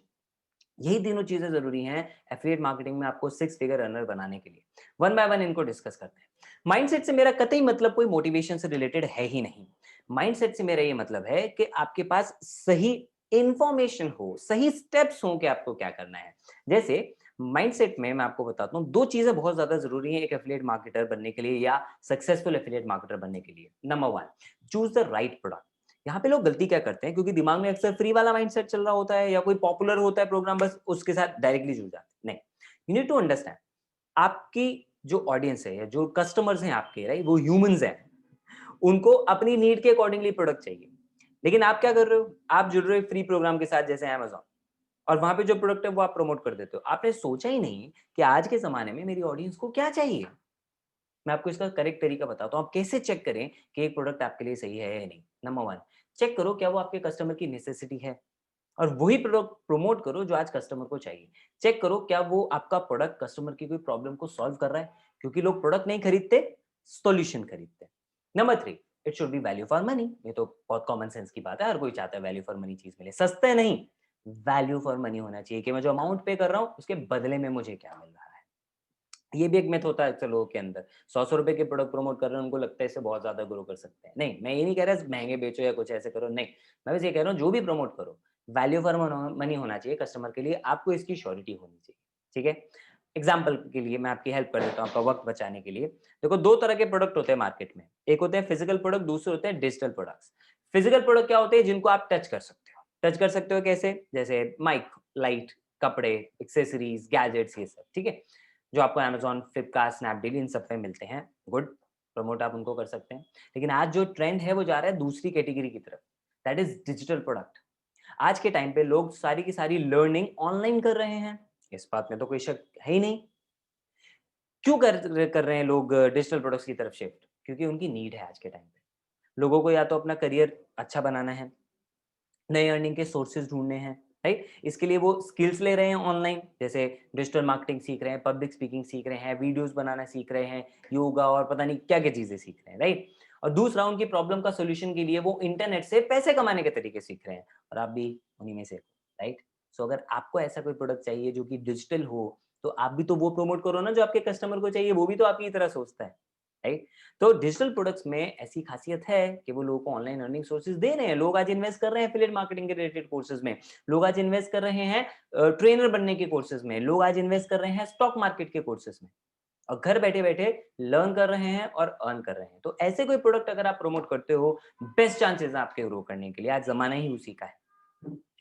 यही तीनों चीजें जरूरी हैं एफिलिएट मार्केटिंग में आपको 6 फिगर अर्नर बनाने के लिए। वन बाय वन इनको डिस्कस करते हैं। माइंडसेट से मेरा कतई मतलब कोई मोटिवेशन से रिलेटेड है ही नहीं। माइंडसेट से मेरा ये मतलब है कि आपके पास सही इंफॉर्मेशन हो, सही स्टेप्स हो कि आपको क्या करना है। जैसे माइंडसेट में मैं आपको बताता हूँ, 2 चीजें बहुत ज्यादा जरूरी हैं एक एफिलिएट मार्केटर बनने के लिए या सक्सेसफुल एफिलिएट मार्केटर बनने के लिए। Number 1, choose the right product. यहाँ पे लोग गलती क्या करते हैं, क्योंकि दिमाग में अक्सर फ्री वाला माइंडसेट चल रहा होता है या कोई पॉपुलर होता है प्रोग्राम, बस उसके साथ डायरेक्टली जुड़ जाते हैं। नहीं, यू नीड टू अंडरस्टैंड आपकी जो ऑडियंस है या जो कस्टमर्स हैं आपके, राइट, वो ह्यूमंस हैं। उनको अपनी नीड के अकॉर्डिंगली प्रोडक्ट चाहिए। लेकिन आप क्या कर रहे हो, आप जुड़ रहे हो फ्री प्रोग्राम के साथ जैसे Amazon, और वहां पे जो प्रोडक्ट है वो आप प्रमोट कर देते हो। आपने सोचा ही नहीं कि आज के जमाने में मेरी ऑडियंस को क्या चाहिए। मैं आपको इसका करेक्ट तरीका बताता हूँ। आप कैसे चेक करें कि एक प्रोडक्ट आपके लिए सही है या नहीं। नंबर 1, चेक करो क्या वो आपके कस्टमर की नेसेसिटी है, और वही प्रोडक्ट प्रमोट करो जो आज कस्टमर को चाहिए। चेक करो क्या वो आपका प्रोडक्ट कस्टमर की कोई प्रॉब्लम को सॉल्व कर रहा है, क्योंकि लोग प्रोडक्ट नहीं खरीदते, सॉल्यूशन खरीदते हैं। Number 3, it should be value for money. ये तो बहुत कॉमन सेंस की बात है, हर कोई चाहता है वैल्यू फॉर मनी चीज मिले। सस्ते नहीं, वैल्यू फॉर मनी होना चाहिए कि मैं जो अमाउंट पे कर रहा हूँ उसके बदले में मुझे क्या मिल रहा है। ये भी एक मिथ होता है अक्सर लोगों के अंदर। 100 रुपए के प्रोडक्ट प्रमोट कर रहे हैं, उनको लगता है इससे बहुत ज्यादा ग्रो कर सकते हैं। नहीं, मैं ये नहीं कह रहा महंगे बेचो या कुछ ऐसे करो, नहीं। मैं बस ये कह रहा हूँ जो भी प्रमोट करो वैल्यू फॉर मनी होना चाहिए कस्टमर के लिए, आपको इसकी श्योरिटी होनी चाहिए। ठीक है, एग्जाम्पल के लिए मैं आपकी हेल्प कर देता हूँ आपका वक्त बचाने के लिए। देखो, 2 तरह के प्रोडक्ट होते हैं मार्केट में। एक होते हैं फिजिकल प्रोडक्ट, दूसरे होते हैं डिजिटल प्रोडक्ट्स। फिजिकल प्रोडक्ट क्या होते हैं, जिनको आप टच कर सकते हो। टच कर सकते हो कैसे, जैसे माइक, लाइट, कपड़े, एक्सेसरीज, गैजेट्स, ये सब। ठीक है, जो आपको Amazon, फ्लिपकार्ट, स्नैपडील इन सब पे मिलते हैं। गुड, प्रमोट आप उनको कर सकते हैं। लेकिन आज जो ट्रेंड है वो जा रहा है दूसरी कैटेगरी की तरफ, दैट इज डिजिटल प्रोडक्ट। आज के टाइम पे लोग सारी की सारी लर्निंग ऑनलाइन कर रहे हैं, इस बात में तो कोई शक है ही नहीं। क्यों कर रहे हैं लोग डिजिटल प्रोडक्ट्स की तरफ शिफ्ट? क्योंकि उनकी नीड है आज के टाइम पे। लोगों को या तो अपना करियर अच्छा बनाना है, नए अर्निंग के सोर्सेज ढूंढने हैं, राइट। इसके लिए वो स्किल्स ले रहे हैं ऑनलाइन, जैसे डिजिटल मार्केटिंग सीख रहे हैं, पब्लिक स्पीकिंग सीख रहे हैं, वीडियोस बनाना सीख रहे हैं, योगा और पता नहीं क्या क्या चीजें सीख रहे हैं, राइट। और दूसरा, उनकी प्रॉब्लम का सोल्यूशन के लिए वो इंटरनेट से पैसे कमाने के तरीके सीख रहे हैं, और आप भी उन्हीं में से, राइट। सो अगर आपको ऐसा कोई प्रोडक्ट चाहिए जो कि डिजिटल हो, तो आप भी तो वो प्रमोट करो ना जो आपके कस्टमर को चाहिए, वो भी तो आपकी तरह सोचता है, राइट। तो डिजिटल प्रोडक्ट्स में ऐसी खासियत है कि वो लोगों को ऑनलाइन अर्निंग सोर्सेज दे रहे हैं। लोग आज इन्वेस्ट कर रहे हैं एफिलिएट मार्केटिंग के रिलेटेड कोर्सेज में, लोग आज इन्वेस्ट कर रहे हैं ट्रेनर बनने के कोर्सेज में, लोग आज इन्वेस्ट कर रहे हैं स्टॉक मार्केट के कोर्सेज में, और घर बैठे बैठे लर्न कर रहे हैं और अर्न कर रहे हैं। तो ऐसे कोई प्रोडक्ट अगर आप प्रमोट करते हो, बेस्ट चांसेस है आपके ग्रो करने के लिए। आज जमाना ही उसी का है।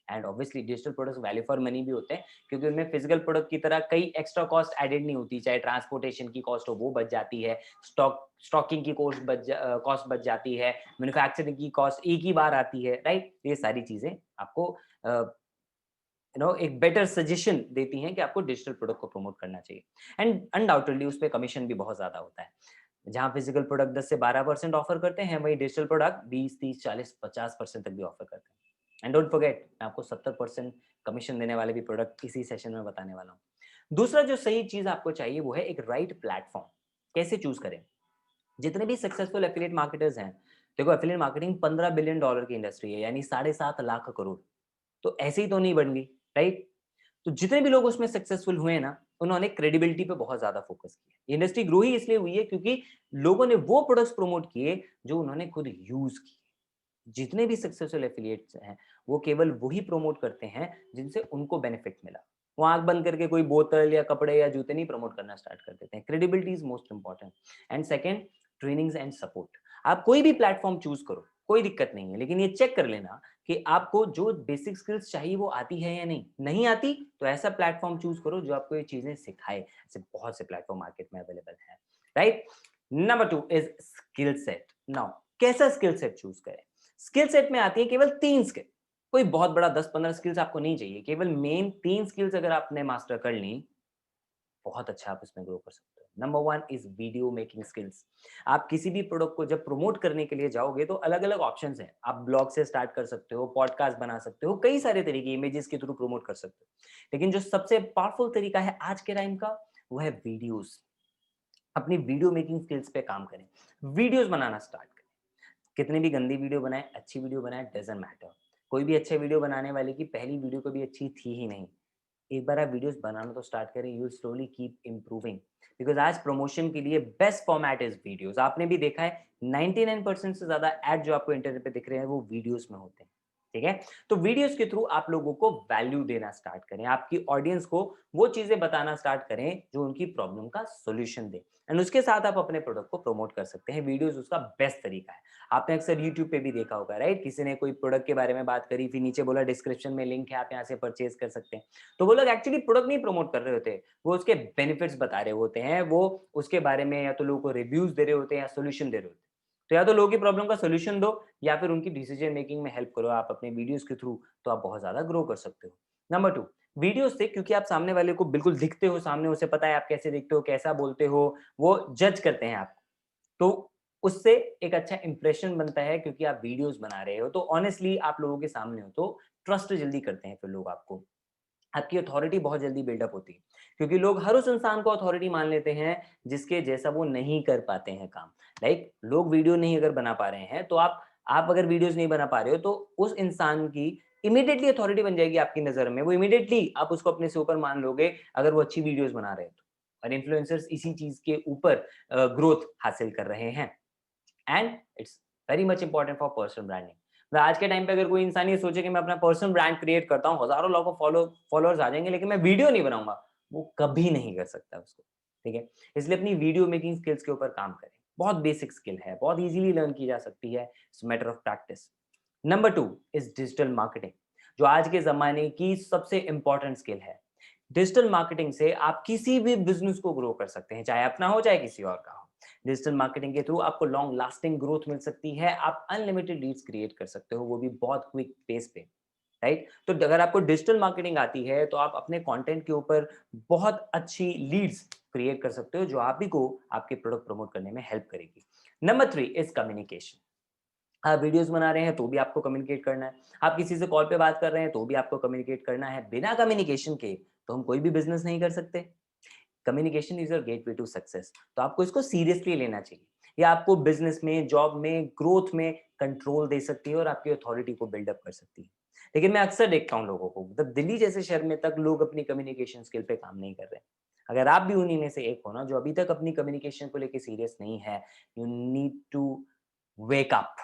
And obviously digital products value for money भी होते हैं, क्योंकि उनमें फिजिकल प्रोडक्ट की तरह कई एक्स्ट्रा कॉस्ट एडेड नहीं होती। चाहे ट्रांसपोर्टेशन की कॉस्ट हो वो बच जाती है, स्टॉकिंग की कॉस्ट बच जाती है, मैन्युफैक्चरिंग की कॉस्ट एक ही बार आती है, राइट। ये सारी चीजें आपको एक बेटर सजेशन देती हैं कि आपको डिजिटल प्रोडक्ट को प्रमोट करना चाहिए। एंड अनडाउटेडली उस पर कमीशन भी बहुत ज्यादा होता है। जहां फिजिकल प्रोडक्ट 10 से 12% ऑफर करते हैं, वही डिजिटल प्रोडक्ट 20, 30, 40, 50% तक भी ऑफर करते हैं। एंड डोंट फॉरगेट, मैं आपको 70% कमीशन देने वाले भी प्रोडक्ट इसी सेशन में बताने वाला हूँ। दूसरा जो सही चीज आपको चाहिए वो है एक राइट प्लेटफॉर्म। कैसे चूज करें? जितने भी सक्सेसफुल एफिलिएट मार्केटर्स हैं, देखो एफिलिएट मार्केटिंग $15 बिलियन की इंडस्ट्री है, यानी 7.5 लाख करोड़। तो ऐसे ही तो नहीं बन गई, राइट। तो जितने भी लोग उसमें सक्सेसफुल हुए ना, उन्होंने क्रेडिबिलिटी पे बहुत ज्यादा फोकस किया। इंडस्ट्री ग्रो ही इसलिए हुई है क्योंकि लोगों ने वो प्रोडक्ट्स प्रमोट किए जो उन्होंने खुद यूज किए। जितने भी सक्सेसफुल एफिलिएट्स हैं, वो केवल वही प्रमोट करते हैं जिनसे उनको बेनिफिट मिला। वो आंख बंद करके कोई बोतल या कपड़े या जूते नहीं प्रमोट करना स्टार्ट कर देते हैं। Credibility is most important. And second, trainings and support. आप कोई भी प्लेटफॉर्म चूज करो, कोई दिक्कत नहीं है, लेकिन ये चेक कर लेना कि आपको जो बेसिक स्किल्स चाहिए वो आती है या नहीं। नहीं आती तो ऐसा प्लेटफॉर्म चूज करो जो आपको ये चीजें सिखाए। ऐसे बहुत से प्लेटफॉर्म मार्केट में अवेलेबल है, right. Number 2 is skill set. Now कैसा स्किल सेट चूज करें? स्किल सेट में आती है केवल 3 स्किल। कोई बहुत बड़ा 10-15 स्किल्स आपको नहीं चाहिए, केवल मेन 3 स्किल्स अगर आपने मास्टर कर ली, बहुत अच्छा आप इसमें ग्रो कर सकते हो। Number 1 is video making skills. आप किसी भी प्रोडक्ट को जब प्रमोट करने के लिए जाओगे तो अलग अलग ऑप्शंस हैं। आप ब्लॉग से स्टार्ट कर सकते हो, पॉडकास्ट बना सकते हो, कई सारे तरीके इमेजेस के थ्रू प्रमोट कर सकते हो। लेकिन जो सबसे पावरफुल तरीका है आज के टाइम का, वो है वीडियोस। अपनी वीडियो मेकिंग स्किल्स पे काम करें, वीडियोस बनाना स्टार्ट करें। कितनी भी गंदी वीडियो बनाए, अच्छी वीडियो बनाए, डजंट मैटर। कोई भी अच्छे वीडियो बनाने वाले की पहली वीडियो कभी अच्छी थी ही नहीं। एक बार आप वीडियोस बनाना तो स्टार्ट करें, you will slowly keep improving, because आज प्रमोशन के लिए बेस्ट फॉर्मेट इज वीडियोस। आपने भी देखा है 99% से ज्यादा एड जो आपको इंटरनेट पे दिख रहे हैं वो वीडियोस में होते हैं। ठीक है, तो वीडियोस के थ्रू आप लोगों को वैल्यू देना स्टार्ट करें, आपकी ऑडियंस को वो चीजें बताना स्टार्ट करें जो उनकी प्रॉब्लम का सोल्यूशन दे, एंड उसके साथ आप अपने प्रोडक्ट को प्रमोट कर सकते हैं। वीडियोस उसका बेस्ट तरीका है। आपने अक्सर यूट्यूब पे भी देखा होगा, राइट? किसी ने कोई प्रोडक्ट के बारे में बात करी, फिर नीचे बोला डिस्क्रिप्शन में लिंक है, आप यहाँ से परचेज कर सकते हैं। तो वो लोग एक्चुअली प्रोडक्ट नहीं प्रमोट कर रहे होते, वो उसके बेनिफिट्स बता रहे होते हैं, वो उसके बारे में या तो लोगों को रिव्यूज दे रहे होते हैं या सोल्यूशन दे रहे होते हैं। तो या तो लोगों की प्रॉब्लम का सोल्यूशन दो या फिर उनकी डिसीजन मेकिंग में हेल्प करो आप अपने वीडियोस के थ्रू, तो आप बहुत ज्यादा ग्रो कर सकते हो। नंबर 2, वीडियो से, क्योंकि आप सामने वाले को बिल्कुल दिखते हो, सामने उसे पता है आप कैसे दिखते हो, कैसा बोलते हो, वो जज करते हैं आपको, तो उससे एक अच्छा इंप्रेशन बनता है। क्योंकि आप वीडियोस बना रहे हो तो ऑनेस्टली आप लोगों के सामने हो तो ट्रस्ट जल्दी करते हैं फिर लोग आपको, आपकी अथॉरिटी बहुत जल्दी बिल्डअप होती है। क्योंकि लोग हर उस इंसान को अथॉरिटी मान लेते हैं जिसके जैसा वो नहीं कर पाते हैं काम। लाइक लोग वीडियो नहीं अगर बना पा रहे हैं तो आप अगर वीडियोस नहीं बना पा रहे हो तो उस इंसान की इमीडिएटली अथॉरिटी बन जाएगी आपकी नजर में, वो इमीडिएटली आप उसको अपने से ऊपर मान लोगे अगर वो अच्छी वीडियोस बना रहे हैं तो। और इन्फ्लुएंसर्स इसी चीज के ऊपर ग्रोथ हासिल कर रहे हैं, and it's very much important for personal branding. आज के टाइम पे अगर कोई इंसान ये सोचे कि मैं अपना पर्सनल ब्रांड क्रिएट करता हूँ, हजारों लोगों को फॉलोअर्स आ जाएंगे, लेकिन मैं वीडियो नहीं बनाऊंगा, वो कभी नहीं कर सकता उसको। ठीक है, इसलिए अपनी वीडियो मेकिंग स्किल्स के ऊपर काम करें। बहुत बेसिक स्किल है, बहुत इजीली लर्न की जा सकती है, it's matter of practice. Number 2 is digital marketing, जो आज के जमाने की सबसे इंपॉर्टेंट स्किल है। डिजिटल मार्केटिंग से आप किसी भी बिजनेस को ग्रो कर सकते हैं, चाहे अपना हो चाहे किसी और का हो। डिजिटल मार्केटिंग के थ्रू आपको लॉन्ग लास्टिंग ग्रोथ मिल सकती है, आप अनलिमिटेड लीड्स क्रिएट कर सकते हो, वो भी बहुत क्विक पेस पे। राइट, तो अगर आपको डिजिटल मार्केटिंग आती है तो आप अपने कंटेंट के ऊपर बहुत अच्छी लीड्स क्रिएट कर सकते हो, जो आप ही को आपके प्रोडक्ट प्रमोट करने में हेल्प करेगी। Number 3 is communication. आप वीडियोस बना रहे हैं तो भी आपको कम्युनिकेट करना है, आप किसी से कॉल पे बात कर रहे हैं तो भी आपको कम्युनिकेट करना है। बिना कम्युनिकेशन के तो हम कोई भी बिजनेस नहीं कर सकते। Communication is your gateway to success, तो आपको इसको सीरियसली लेना चाहिए। ये आपको बिजनेस में, जॉब में, ग्रोथ में कंट्रोल दे सकती है और आपकी अथॉरिटी को बिल्डअप कर सकती है। लेकिन मैं अक्सर देखता हूँ लोगों को, मतलब दिल्ली जैसे शहर में तक लोग अपनी कम्युनिकेशन स्किल पे काम नहीं कर रहे। अगर आप भी उन्हीं में से एक हो ना जो अभी तक अपनी कम्युनिकेशन को लेके सीरियस नहीं है, you need to wake up,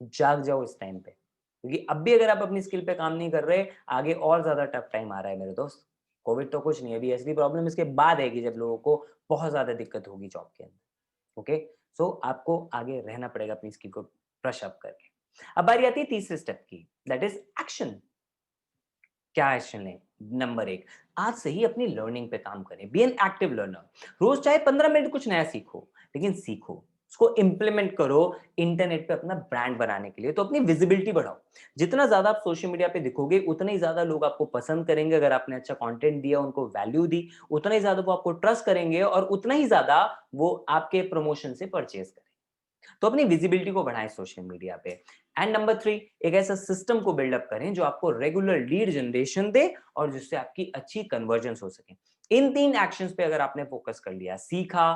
जाग जाओ इस टाइम पे। क्योंकि अब भी अगर आप अपनी स्किल पे काम नहीं कर रहे, आगे और ज्यादा टफ टाइम आ रहा है मेरे दोस्त। कोविड तो कुछ नहीं है, अभी असली प्रॉब्लम इसके बाद आएगी जब लोगों को बहुत ज्यादा दिक्कत होगी जॉब के अंदर। ओके, सो आपको आगे रहना पड़ेगा अपनी स्किल को ब्रश अप करके। अब बारी आती है तीसरे स्टेप की, दैट इज एक्शन। क्या एक्शन लें? नंबर 1, आज से ही अपनी लर्निंग पे काम करें, बी एन एक्टिव लर्नर। रोज चाहे 15 मिनट कुछ नया सीखो, लेकिन सीखो, उसको इंप्लीमेंट करो इंटरनेट पे अपना ब्रांड बनाने के लिए। तो अपनी विजिबिलिटी बढ़ाओ। जितना ज्यादा आप सोशल मीडिया पे दिखोगे उतना ही ज्यादा लोग आपको पसंद करेंगे। अगर आपने अच्छा कंटेंट दिया, उनको वैल्यू दी, उतना ही ज्यादा वो आपको ट्रस्ट करेंगे और उतना ही ज्यादा वो आपके प्रमोशन से परचेज करेंगे। तो अपनी विजिबिलिटी को बढ़ाएं सोशल मीडिया पे। एंड नंबर 3, एक ऐसा सिस्टम को बिल्डअप करें जो आपको रेगुलर लीड जनरेशन दे और जिससे आपकी अच्छी कन्वर्जन हो सके। इन 3 एक्शंस पे अगर आपने फोकस कर लिया, सीखा,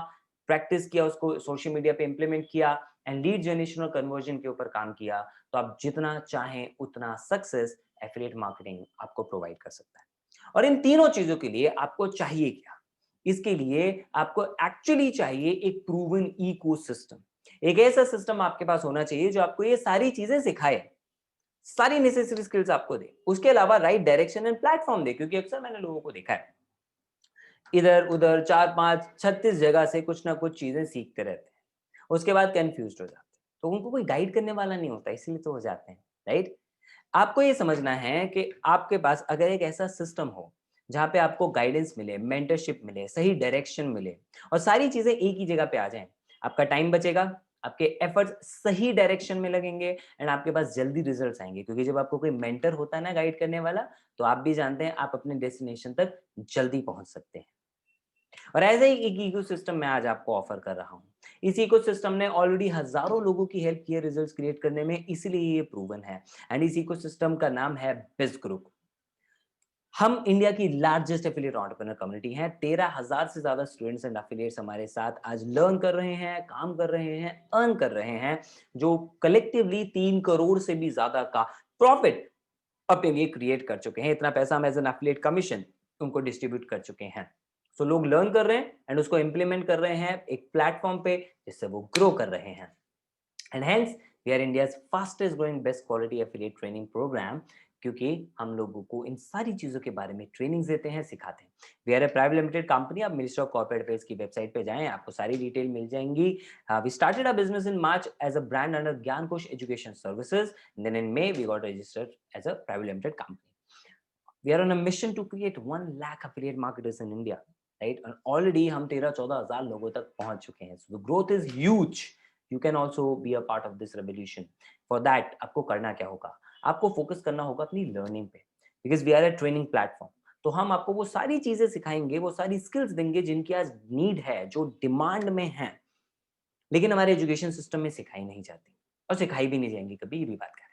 प्रैक्टिस किया, उसको सोशल मीडिया पे इंप्लीमेंट किया एंड लीड जनरेशन और कन्वर्जन के ऊपर काम किया, तो आप जितना चाहें उतना सक्सेस एफिलिएट मार्केटिंग आपको प्रोवाइड कर सकता है। और इन तीनों चीजों के लिए आपको चाहिए क्या? इसके लिए आपको एक्चुअली चाहिए एक प्रूवन इकोसिस्टम। एक ऐसा सिस्टम आपके पास होना चाहिए जो आपको ये सारी चीजें सिखाए, सारी नेसेसरी स्किल्स आपको दे, उसके अलावा राइट डायरेक्शन एंड प्लेटफॉर्म दे। क्योंकि अक्सर मैंने लोगों को देखा है इधर उधर 4 5 36 जगह से कुछ ना कुछ चीजें सीखते रहते हैं, उसके बाद कंफ्यूज हो जाते हैं, तो उनको कोई गाइड करने वाला नहीं होता, इसलिए तो हो जाते हैं। राइट, आपको ये समझना है कि आपके पास अगर एक ऐसा सिस्टम हो जहां पे आपको गाइडेंस मिले, मेंटरशिप मिले, सही डायरेक्शन मिले और सारी चीजें एक ही जगह पे आ जाएं, आपका टाइम बचेगा, आपके एफर्ट्स सही डायरेक्शन में लगेंगे एंड आपके पास जल्दी रिजल्ट्स आएंगे। क्योंकि जब आपको कोई मेंटर होता है ना गाइड करने वाला, तो आप भी जानते हैं आप अपने डेस्टिनेशन तक जल्दी पहुंच सकते हैं। और ऐसा ही एक इकोसिस्टम मैं आज आपको ऑफर कर रहा हूं। इस इकोसिस्टम ने ऑलरेडी हजारों लोगों की हेल्प की है रिजल्ट्स क्रिएट करने में, इसलिए ये प्रूवन है। एंड इस इकोसिस्टम का नाम है बिज ग्रुप। हम इंडिया की लार्जेस्ट एफिलिएट एंटरप्रेन्योर कम्युनिटी हैं। 13,000 से ज्यादा स्टूडेंट्स एंड एफिलिएट्स हमारे साथ आज लर्न कर रहे हैं, काम कर रहे हैं, अर्न कर रहे हैं, जो कलेक्टिवली 3 करोड़ से भी ज्यादा का प्रॉफिट अपने लिए क्रिएट कर चुके हैं। इतना पैसा हम एज एन एफिलिएट कमीशन उनको डिस्ट्रीब्यूट कर चुके हैं। सो लोग लर्न कर रहे हैं एंड उसको इंप्लीमेंट कर रहे हैं एक प्लेटफॉर्म पे, जिससे वो ग्रो कर रहे हैं। And hence we are India's fastest growing best quality affiliate training program, क्योंकि हम लोगों को इन सारी चीजों के बारे में ट्रेनिंग देते हैं, सिखाते हैं। We are a private limited company. आप मिनिस्टर ऑफ कॉर्पोरेट अफेयर्स की वेबसाइट पे जाएं, आपको सारी डिटेल मिल जाएंगी। We started a business in March as a brand under Gyankosh education services, then in May we got registered as a private limited company. We are on a mission to create 1 lakh affiliate marketers in India, right? And already हम 13-14 हजार लोगों तक पहुंच चुके हैं. So the growth is huge. You can also be a part of this revolution. For that आपको करना क्या होगा? आपको फोकस करना होगा अपनी लर्निंग पे, because we are a training platform. तो हम आपको वो सारी चीजें सिखाएंगे, वो सारी स्किल्स देंगे जिनकी आज नीड है, जो डिमांड में है, लेकिन हमारे एजुकेशन सिस्टम में सिखाई नहीं जाती और सिखाई भी नहीं जाएंगी कभी, ये भी बात करें।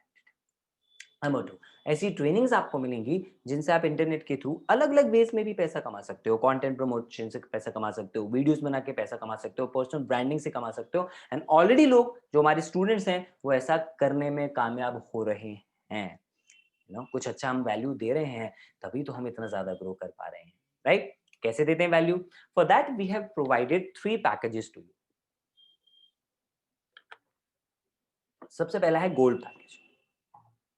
नंबर 2, ऐसी ट्रेनिंग्स आपको मिलेंगी जिनसे आप इंटरनेट के थ्रू अलग अलग वेज में भी पैसा कमा सकते हो। कंटेंट प्रमोशन से पैसा कमा सकते हो, वीडियोस बना के पैसा कमा सकते हो, पर्सनल ब्रांडिंग से कमा सकते हो। एंड ऑलरेडी लोग जो हमारे स्टूडेंट्स हैं वो ऐसा करने में कामयाब हो रहे हैं। कुछ अच्छा हम वैल्यू दे रहे हैं, तभी तो हम इतना ज्यादा ग्रो कर पा रहे हैं, राइट? कैसे देते हैं value? For that we have provided 3 packages to you. सबसे पहला है गोल्ड पैकेज।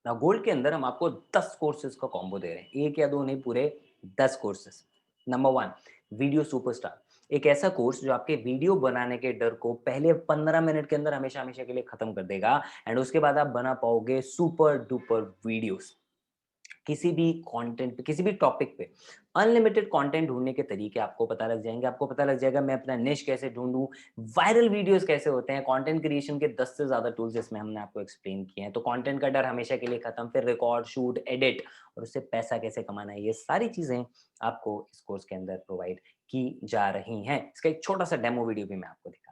ना गोल्ड के अंदर हम आपको 10 कोर्सेज का कॉम्बो दे रहे हैं, एक या दो नहीं, पूरे 10 कोर्सेज। Number 1, video superstar. एक ऐसा कोर्स जो आपके वीडियो बनाने के डर को पहले 15 मिनट के अंदर हमेशा हमेशा के लिए खत्म कर देगा, एंड उसके बाद आप बना पाओगे सुपर डुपर वीडियोस। किसी भी कंटेंट पे, किसी भी टॉपिक पे अनलिमिटेड कंटेंट ढूंढने के तरीके आपको पता लग जाएंगे। आपको पता लग जाएगा मैं अपना निश कैसे ढूंढूं, वायरल वीडियोस कैसे होते हैं, कंटेंट क्रिएशन के 10 से ज्यादा टूल्स इसमें हमने आपको एक्सप्लेन किए हैं। तो कंटेंट का डर हमेशा के लिए खत्म, फिर रिकॉर्ड, शूट, एडिट और उससे पैसा कैसे कमाना है, ये सारी चीजें आपको इस कोर्स के अंदर प्रोवाइड की जा रही हैं। इसका एक छोटा सा डेमो वीडियो भी मैं आपको दिखाता हूं।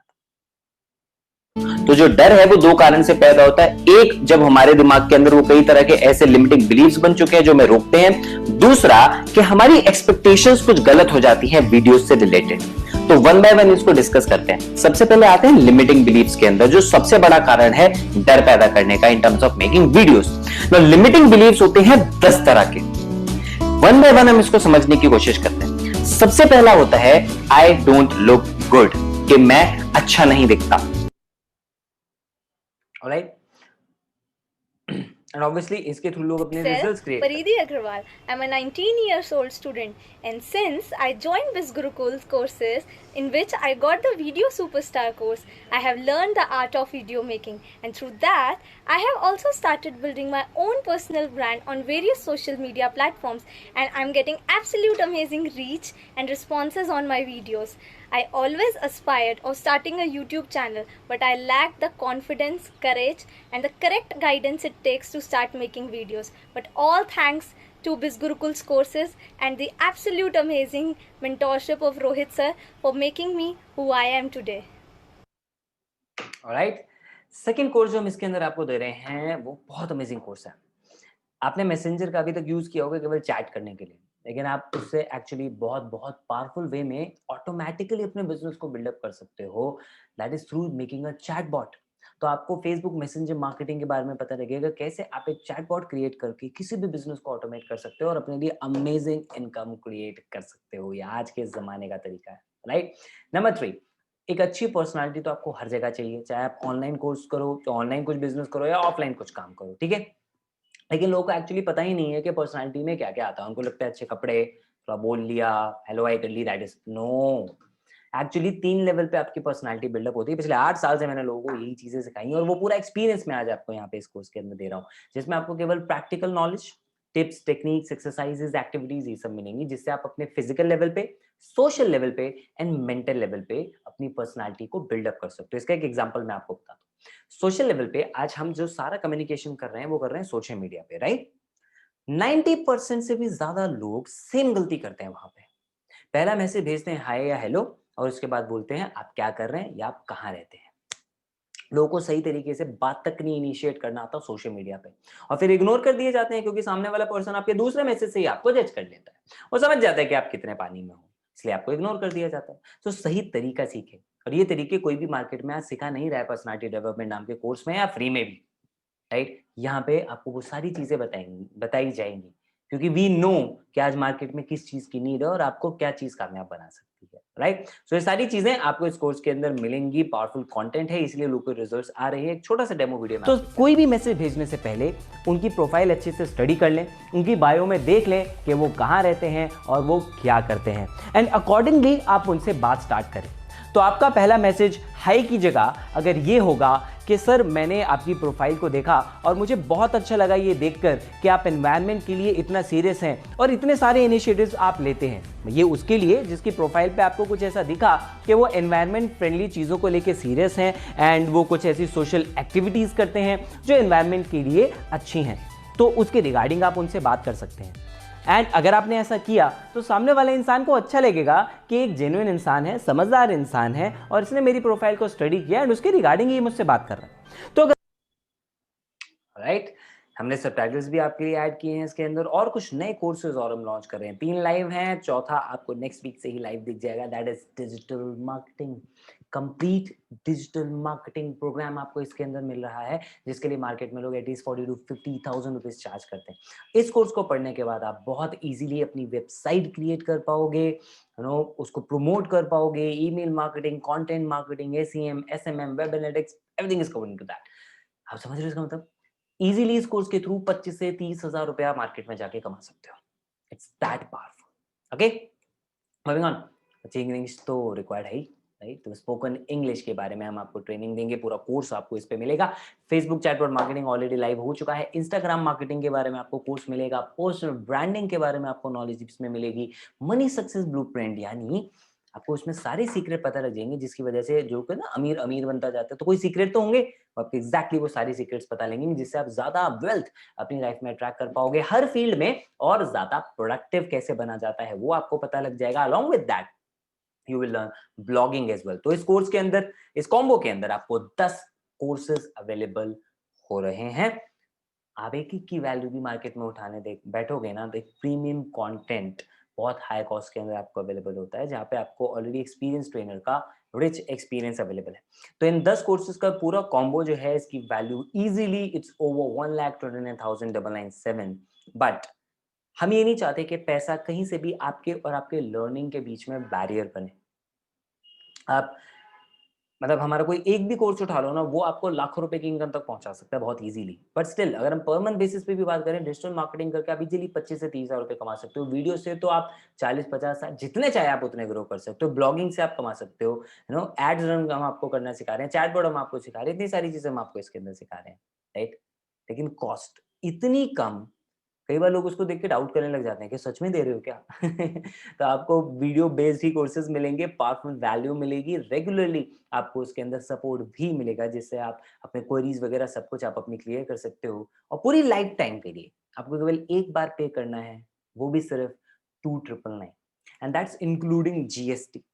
तो जो डर है वो दो कारण से पैदा होता है। एक, जब हमारे दिमाग के अंदर वो कई तरह के ऐसे लिमिटिंग बिलीव्स बन चुके हैं जो हमें रोकते हैं। दूसरा, कि हमारी एक्सपेक्टेशंस कुछ गलत हो जाती हैं वीडियोस से रिलेटेड। तो वन बाय वन इसको डिस्कस करते हैं। सबसे पहले आते हैं लिमिटिंग बिलीव्स के अंदर, जो सबसे बड़ा कारण है डर पैदा करने का in terms of making videos. Limiting beliefs होते हैं 10 तरह के। वन बाय वन हम इसको समझने की कोशिश करते हैं। सबसे पहला होता है आई डोंट लुक गुड, कि मैं अच्छा नहीं दिखता। Alright? And obviously इसके थ्रू लोग अपने रिजल्ट्स क्रिएट करते हैं। Paridi Agrawal. I'm a 19 years old student, and since I joined Biz Gurukul's courses, in which I got the Video Superstar course, I have learned the art of video making, and through that, I have also started building my own personal brand on various social media platforms, and I'm getting absolute amazing reach and responses on my videos. I always aspired of starting a YouTube channel, but I lacked the confidence, courage, and the correct guidance it takes to start making videos. But all thanks to Biz Gurukul's courses and the absolute amazing mentorship of Rohit sir for making me who I am today. Alright? Second course जो हम इसके अंदर आपको दे रहे हैं वो बहुत amazing course है। आपने मैसेंजर का अभी तक यूज किया होगा केवल चैट करने के लिए, लेकिन आप उससे एक्चुअली बहुत बहुत पावरफुल वे में ऑटोमेटिकली अपने बिजनेस को बिल्डअप कर सकते हो। That is through making a chatbot. तो आपको फेसबुक मैसेंजर मार्केटिंग के बारे में पता लगेगा कैसे आप एक चैटबॉट क्रिएट करके किसी भी बिजनेस को ऑटोमेट कर सकते हो और अपने लिए अमेजिंग इनकम क्रिएट कर सकते हो। ये आज के जमाने का तरीका है, राइट? नंबर 3, एक अच्छी पर्सनालिटी तो आपको हर जगह चाहिए, चाहे आप ऑनलाइन कोर्स करो, चाहे ऑनलाइन कुछ बिजनेस करो या ऑफलाइन कुछ काम करो, ठीक है? लेकिन लोगों को एक्चुअली पता ही नहीं है कि पर्सनालिटी में क्या क्या आता है। उनको लगता है अच्छे कपड़े, थोड़ा बोल लिया, हेलो हाय कर ली, that is no. Actually 3 level पे आपकी पर्सनालिटी बिल्डअप होती है। पिछले 8 साल से मैंने लोगों को यही चीजें सिखाई हैं और वो पूरा एक्सपीरियंस मैं आज आपको यहाँ पे इस कोर्स के अंदर दे रहा हूँ, जिसमें आपको केवल practical knowledge, tips, techniques, exercises, activities ये सब मिलेंगी, जिससे आप अपने फिजिकल लेवल पे, सोशल लेवल पे एंड मेंटल लेवल पे अपनी पर्सनालिटी को बिल्डअप कर सकते हो। इसका एक एग्जांपल मैं आपको बताता हूँ। सोशल लेवल पे आज हम जो सारा कम्युनिकेशन कर रहे हैं वो कर रहे हैं सोशल मीडिया पे, राइट? 90% से भी ज्यादा लोग सेम गलती करते हैं वहां पे। पहला मैसेज भेजते हैं हाय या हेलो और उसके बाद बोलते हैं आप क्या कर रहे हैं या आप कहाँ रहते हैं। लोगों को सही तरीके से बात तक नहीं इनिशिएट करना आता सोशल मीडिया पे, और फिर इग्नोर कर दिए जाते हैं क्योंकि सामने वाला पर्सन आपके दूसरे मैसेज से ही आपको जज कर लेता है और समझ जाता है कि आप कितने पानी में हो, इसलिए आपको इग्नोर कर दिया जाता है। तो सही तरीका सीखे, और ये तरीके कोई भी मार्केट में आज सिखा नहीं रहा है पर्सनालिटी डेवलपमेंट नाम के कोर्स में या फ्री में भी, राइट? यहाँ पे आपको वो सारी चीजें बताई जाएंगी, क्योंकि वी नो कि आज मार्केट में किस चीज की नीड है और आपको क्या चीज कामयाब बना सकती है, राइट? सो ये सारी चीजें आपको इस कोर्स के अंदर मिलेंगी। पावरफुल कंटेंट है, इसलिए लोगों के रिजल्ट्स आ रहे हैं। एक छोटा सा डेमो वीडियो में तो कोई भी मैसेज भेजने से पहले उनकी प्रोफाइल अच्छे से स्टडी कर लें, उनकी बायो में देख लें कि वो कहाँ रहते हैं और वो क्या करते हैं, एंड अकॉर्डिंगली आप उनसे बात स्टार्ट करें। तो आपका पहला मैसेज हाई की जगह अगर ये होगा कि सर मैंने आपकी प्रोफाइल को देखा और मुझे बहुत अच्छा लगा ये देखकर कि आप एनवायरनमेंट के लिए इतना सीरियस हैं और इतने सारे इनिशिएटिव्स आप लेते हैं। ये उसके लिए जिसकी प्रोफाइल पे आपको कुछ ऐसा दिखा कि वो एनवायरनमेंट फ्रेंडली चीज़ों को लेके सीरियस हैं एंड वो कुछ ऐसी सोशल एक्टिविटीज़ करते हैं जो एनवायरनमेंट के लिए अच्छी हैं, तो उसके रिगार्डिंग आप उनसे बात कर सकते हैं। एंड अगर आपने ऐसा किया तो सामने वाले इंसान को अच्छा लगेगा कि एक जेन्युइन इंसान है, समझदार इंसान है और इसने मेरी प्रोफाइल को स्टडी किया एंड उसके रिगार्डिंग ही मुझसे बात कर रहा है। तो अगर राइट, हमने सबटाइटल्स भी आपके लिए ऐड किए हैं इसके अंदर, और कुछ नए कोर्सेज और हम लॉन्च कर रहे हैं। 3 लाइव हैं, चौथा आपको नेक्स्ट वीक से ही लाइव दिख जाएगा, that is digital marketing. Complete digital marketing program आपको इसके अंदर मिल रहा है, जिसके लिए मार्केट में लोग एटलीस्ट 40 to 50,000 रुपीज चार्ज करते हैं। इस कोर्स को पढ़ने के बाद आप बहुत इजीली अपनी वेबसाइट क्रिएट कर पाओगे, उसको प्रमोट कर पाओगे, email marketing, content marketing, ACM, SMM, web analytics, everything is covered into that. आप समझ रहे हो इसका मतलब? इजीली इस कोर्स के थ्रू 25 से 30,000 रुपया मार्केट में जाके कमा सकते हो। It's that powerful. Okay, moving on. अच्छी इंग्लिश तो रिक्वायर्ड है ही, राइट? तो स्पोकन इंग्लिश के बारे में हम आपको ट्रेनिंग देंगे, पूरा कोर्स आपको इस पे मिलेगा। Facebook chatbot marketing already live हो चुका है। इंस्टाग्राम मार्केटिंग के बारे में आपको कोर्स मिलेगा। पर्सनल ब्रांडिंग के बारे में आपको नॉलेज इसमें मिलेगी। मनी सक्सेस ब्लूप्रिंट, यानी आपको उसमें सारे सीक्रेट पता लग जाएंगे, जिसकी वजह से जो कि ना अमीर अमीर बनता जाता है, तो कोई सीक्रेट तो होंगे, आपको एग्जैक्टली वो सारी सीक्रेट्स पता लगेंगे, जिससे आप ज्यादा वेल्थ अपनी लाइफ में अट्रैक्ट कर पाओगे हर फील्ड में, और ज्यादा प्रोडक्टिव कैसे बना जाता है वो आपको पता लग जाएगा। Along with that you will learn blogging as well. तो इस कोर्स के अंदर, इस कॉम्बो के अंदर आपको 10 कोर्सेज अवेलेबल हो रहे हैं। आप एक की वैल्यू भी मार्केट में उठाने देख बैठोगे ना, तो एक प्रीमियम कंटेंट बहुत हाई कॉस्ट के अंदर आपको अवेलेबल होता है, जहाँ पे आपको ऑलरेडी एक्सपीरियंस ट्रेनर का रिच एक्सपीरियंस अवेलेबल है। तो इन 10 कोर्सेज का पूरा कॉम्बो जो है, इसकी value easily it's over 1,29,997। But हम ये नहीं चाहते कि पैसा कहीं से भी आपके और आपके लर्निंग के बीच में बैरियर बने। आप मतलब हमारा कोई एक भी कोर्स उठा लो ना, वो आपको लाखों रुपए की इनकम तक पहुंचा सकता है बहुत इजीली। बट स्टिल अगर हम पर मंथ बेसिस पे भी बात करें, डिजिटल मार्केटिंग करके आप इजीली 25 से 30 हजार रुपए कमा सकते हो। वीडियो से तो आप 40, 50, 60 जितने चाहे आप उतने ग्रो कर सकते हो। ब्लॉगिंग से आप कमा सकते हो, एड्स रन हम आपको करना सिखा रहे हैं, चैटबॉट हम आपको सिखा रहे हैं, इतनी सारी चीजें हम आपको इसके अंदर सिखा रहे हैं, राइट? लेकिन कॉस्ट इतनी कम, कई बार लोग उसको देख के डाउट करने लग जाते हैं कि सच में दे रहे हो क्या? तो आपको वीडियो बेस्ड ही कोर्सेज मिलेंगे, पावरफुल वैल्यू मिलेगी, रेगुलरली आपको उसके अंदर सपोर्ट भी मिलेगा, जिससे आप अपने क्वेरीज वगैरह सब कुछ आप अपनी क्लियर कर सकते हो। और पूरी लाइफ टाइम के लिए आपको केवल एक बार पे करना है, वो भी सिर्फ 2,999, and that's including GST,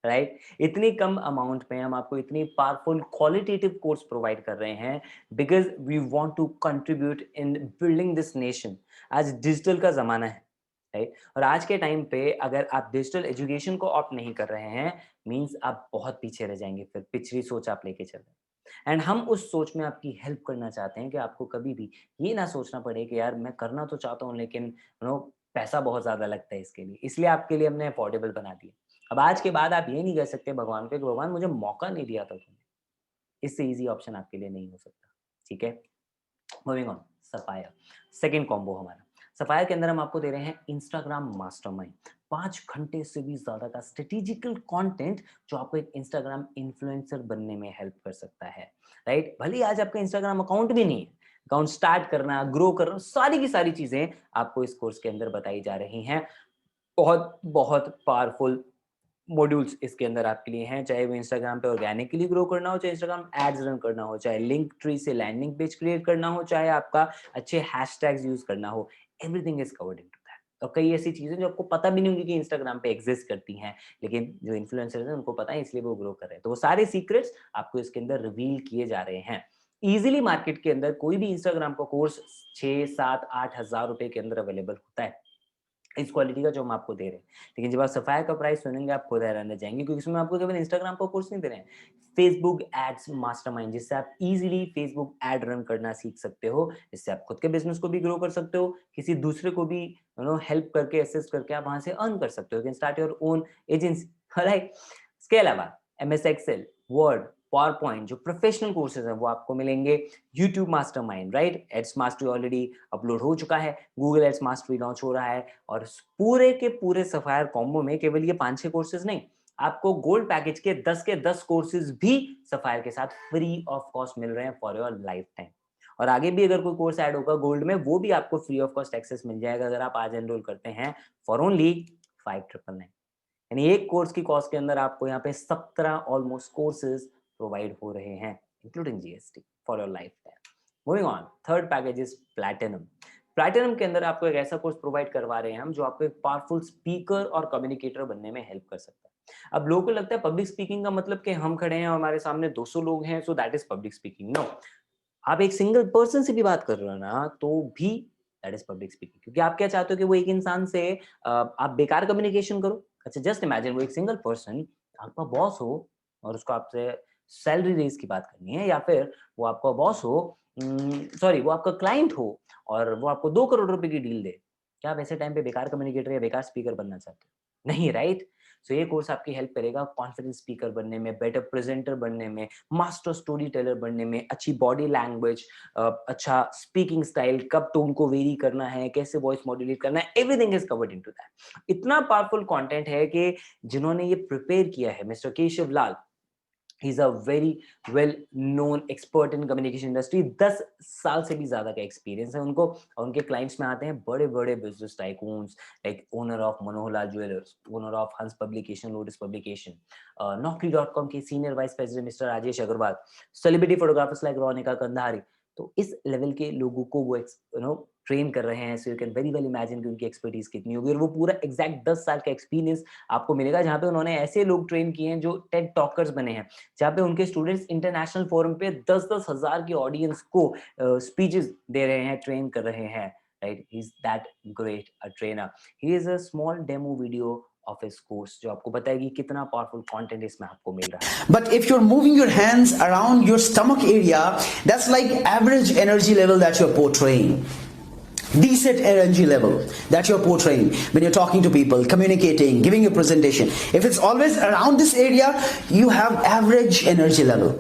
right? इतनी कम अमाउंट में हम आपको इतनी पावरफुल क्वालिटेटिव कोर्स प्रोवाइड कर रहे हैं, because we want to contribute in building this nation. आज डिजिटल का जमाना है, राइट? और आज के टाइम पे अगर आप डिजिटल एजुकेशन को ऑप्ट नहीं कर रहे हैं, मींस आप बहुत पीछे रह जाएंगे, फिर पिछली सोच आप लेके चल रहे हैं। एंड हम उस सोच में आपकी हेल्प करना चाहते हैं कि आपको कभी भी ये ना सोचना पड़े कि यार मैं करना तो चाहता हूँ, लेकिन पैसा बहुत ज्यादा लगता है इसके लिए, इसलिए आपके लिए हमने अफोर्डेबल बना दिया। अब आज के बाद आप ये नहीं कह सकते भगवान को कि भगवान मुझे मौका नहीं दिया था तुमने। इससे इजी ऑप्शन आपके लिए नहीं हो सकता, ठीक है? Moving on, sapphire second combo हमारा। सफायर के अंदर हम आपको दे रहे हैं इंस्टाग्राम मास्टरमाइंड, 5 घंटे से भी ज्यादा का स्ट्रेटेजिकल कंटेंट, जो आपको एक इंस्टाग्राम इन्फ्लुएंसर बनने में हेल्प कर सकता है, राइट? भले ही आज आपका इंस्टाग्राम अकाउंट भी नहीं है, अकाउंट स्टार्ट करना, ग्रो करना, सारी की सारी चीजें आपको इस कोर्स के अंदर बताई जा रही हैं। बहुत बहुत पावरफुल मॉड्यूल्स इसके अंदर आपके लिए हैं, चाहे वो इंस्टाग्राम पे ऑर्गेनिकली ग्रो करना हो, चाहे इंस्टाग्राम एड्स रन करना हो, चाहे लिंक ट्री से लैंडिंग पेज क्रिएट करना हो, चाहे आपका अच्छे हैशटैग्स यूज करना हो, everything is covered into that. और कई ऐसी चीजें जो आपको पता भी नहीं होंगी कि इंस्टाग्राम पे एग्जिस्ट करती हैं, लेकिन जो इन्फ्लुएंसर्स हैं उनको पता है, इसलिए वो ग्रो कर रहे हैं। तो वो सारे सीक्रेट्स आपको इसके अंदर रिवील किए जा रहे हैं। इजीली मार्केट के अंदर कोई भी इंस्टाग्राम का कोर्स 6, 7, 8 हज़ार रुपए के अंदर अवेलेबल होता है, इस क्वालिटी का जो हम आपको दे रहे हैं। लेकिन जब आप सफायर का प्राइस सुनेंगे आप खुद हैरान रह जाएंगे, क्योंकि इसमें आपको केवल इंस्टाग्राम का कोर्स नहीं दे रहे हैं, फेसबुक एड्स मास्टरमाइंड, जिससे आप इजीली फेसबुक एड रन करना सीख सकते हो, जिससे आप खुद के बिजनेस को भी ग्रो कर सकते हो, किसी दूसरे को भी हेल्प करके असिस्ट करके आप वहां से अर्न कर सकते हो, can start your own agency, right. इसके अलावा MS Excel, Word, PowerPoint, जो प्रोफेशनल कोर्सेज हैं वो आपको मिलेंगे YouTube mastermind, right. Ads mastery already upload हो चुका है, गूगल एड्स मास्टरी लॉन्च हो रहा है, और पूरे के पूरे सफायर कॉम्बो में केवल ये 5-6 कोर्सेज नहीं, आपको गोल्ड पैकेज के 10 कोर्सेज भी सफायर के साथ फ्री ऑफ कॉस्ट मिल रहे हैं फॉर योर लाइफ टाइम। और आगे भी अगर कोई कोर्स ऐड होगा गोल्ड में, वो भी आपको फ्री ऑफ कॉस्ट एक्सेस मिल जाएगा अगर आप आज एनरोल करते हैं फॉर ओनली 5,999। यानी एक कोर्स की कॉस्ट के अंदर आपको यहाँ पे 17 ऑलमोस्ट कोर्सेज प्रोवाइड हो रहे हैं, including GST, for your life time. Moving on, third package is platinum. Platinum के अंदर आपको एक ऐसा कोर्स प्रोवाइड करवा रहे हैं हम जो आपको एक पावरफुल स्पीकर और कम्युनिकेटर बनने में हेल्प कर सकता है। अब लोगों को लगता है पब्लिक स्पीकिंग का मतलब कि हम खड़े हैं और हमारे सामने 200 लोग हैं, so that is public speaking. No, आप एक सिंगल पर्सन से भी बात कर रहे हो ना, तो भी दैट इज पब्लिक स्पीकिंग। क्योंकि आप क्या चाहते हो कि वो एक इंसान से आप बेकार कम्युनिकेशन करो। अच्छा, जस्ट इमेजिन वो एक सिंगल पर्सन आपका बॉस हो और उसको आपसे सैलरी रेज की बात करनी है, या फिर वो आपका बॉस हो, सॉरी, वो आपका क्लाइंट हो और वो आपको 2 करोड़ रुपए की डील दे। क्या आप ऐसे टाइम पे बेकार कम्युनिकेटर या बेकार स्पीकर बनना चाहते हो? नहीं, राइट। सो ये कोर्स आपकी हेल्प करेगा कॉन्फिडेंस स्पीकर बनने में, बेटर प्रेजेंटर बनने में, मास्टर स्टोरी टेलर बनने में, अच्छी बॉडी लैंग्वेज, अच्छा स्पीकिंग स्टाइल, कब टोन को वेरी करना है, कैसे वॉइस मॉड्यूलेट करना है, everything is covered into that. इतना पावरफुल कंटेंट है कि जिन्होंने ये प्रिपेयर किया है, mister Keshav Lal, he is a very well known expert in communication industry. 10 साल से भी ज्यादा का एक्सपीरियंस है उनको, और उनके क्लाइंट्स में आते हैं बड़े बड़े business tycoons, like owner of Manoharlal jewellers, owner of Hans publication, lotus publication, नौकरी.com के senior vice president mister Rajesh Agarwal, celebrity photographers like Ronika Kandhari. तो इस लेवल के लोगों को वो ट्रेन कर रहे हैं। सो you can very well imagine कि उनकी एक्सपर्टीज कितनी होगी, और वो पूरा एग्जैक्ट 10 साल का एक्सपीरियंस आपको मिलेगा, जहाँ पे उन्होंने ऐसे लोग ट्रेन किए हैं जो टेड टॉकर्स बने हैं, जहाँ पे उनके स्टूडेंट्स इंटरनेशनल फोरम पे 10-10 हजार की ऑडियंस को स्पीचेस दे रहे हैं, ट्रेन कर रहे हैं, right. He is that great a trainer. He is a small demo video of his course जो आपको बताएगी कितना पावरफुल कंटेंट इसमें आपको मिल रहा है। But if you're moving your hands around your stomach area, that's like average energy level that you're portraying. Decent energy level that you're portraying when you're talking to people, communicating, giving a presentation. If it's always around this area, you have average energy level,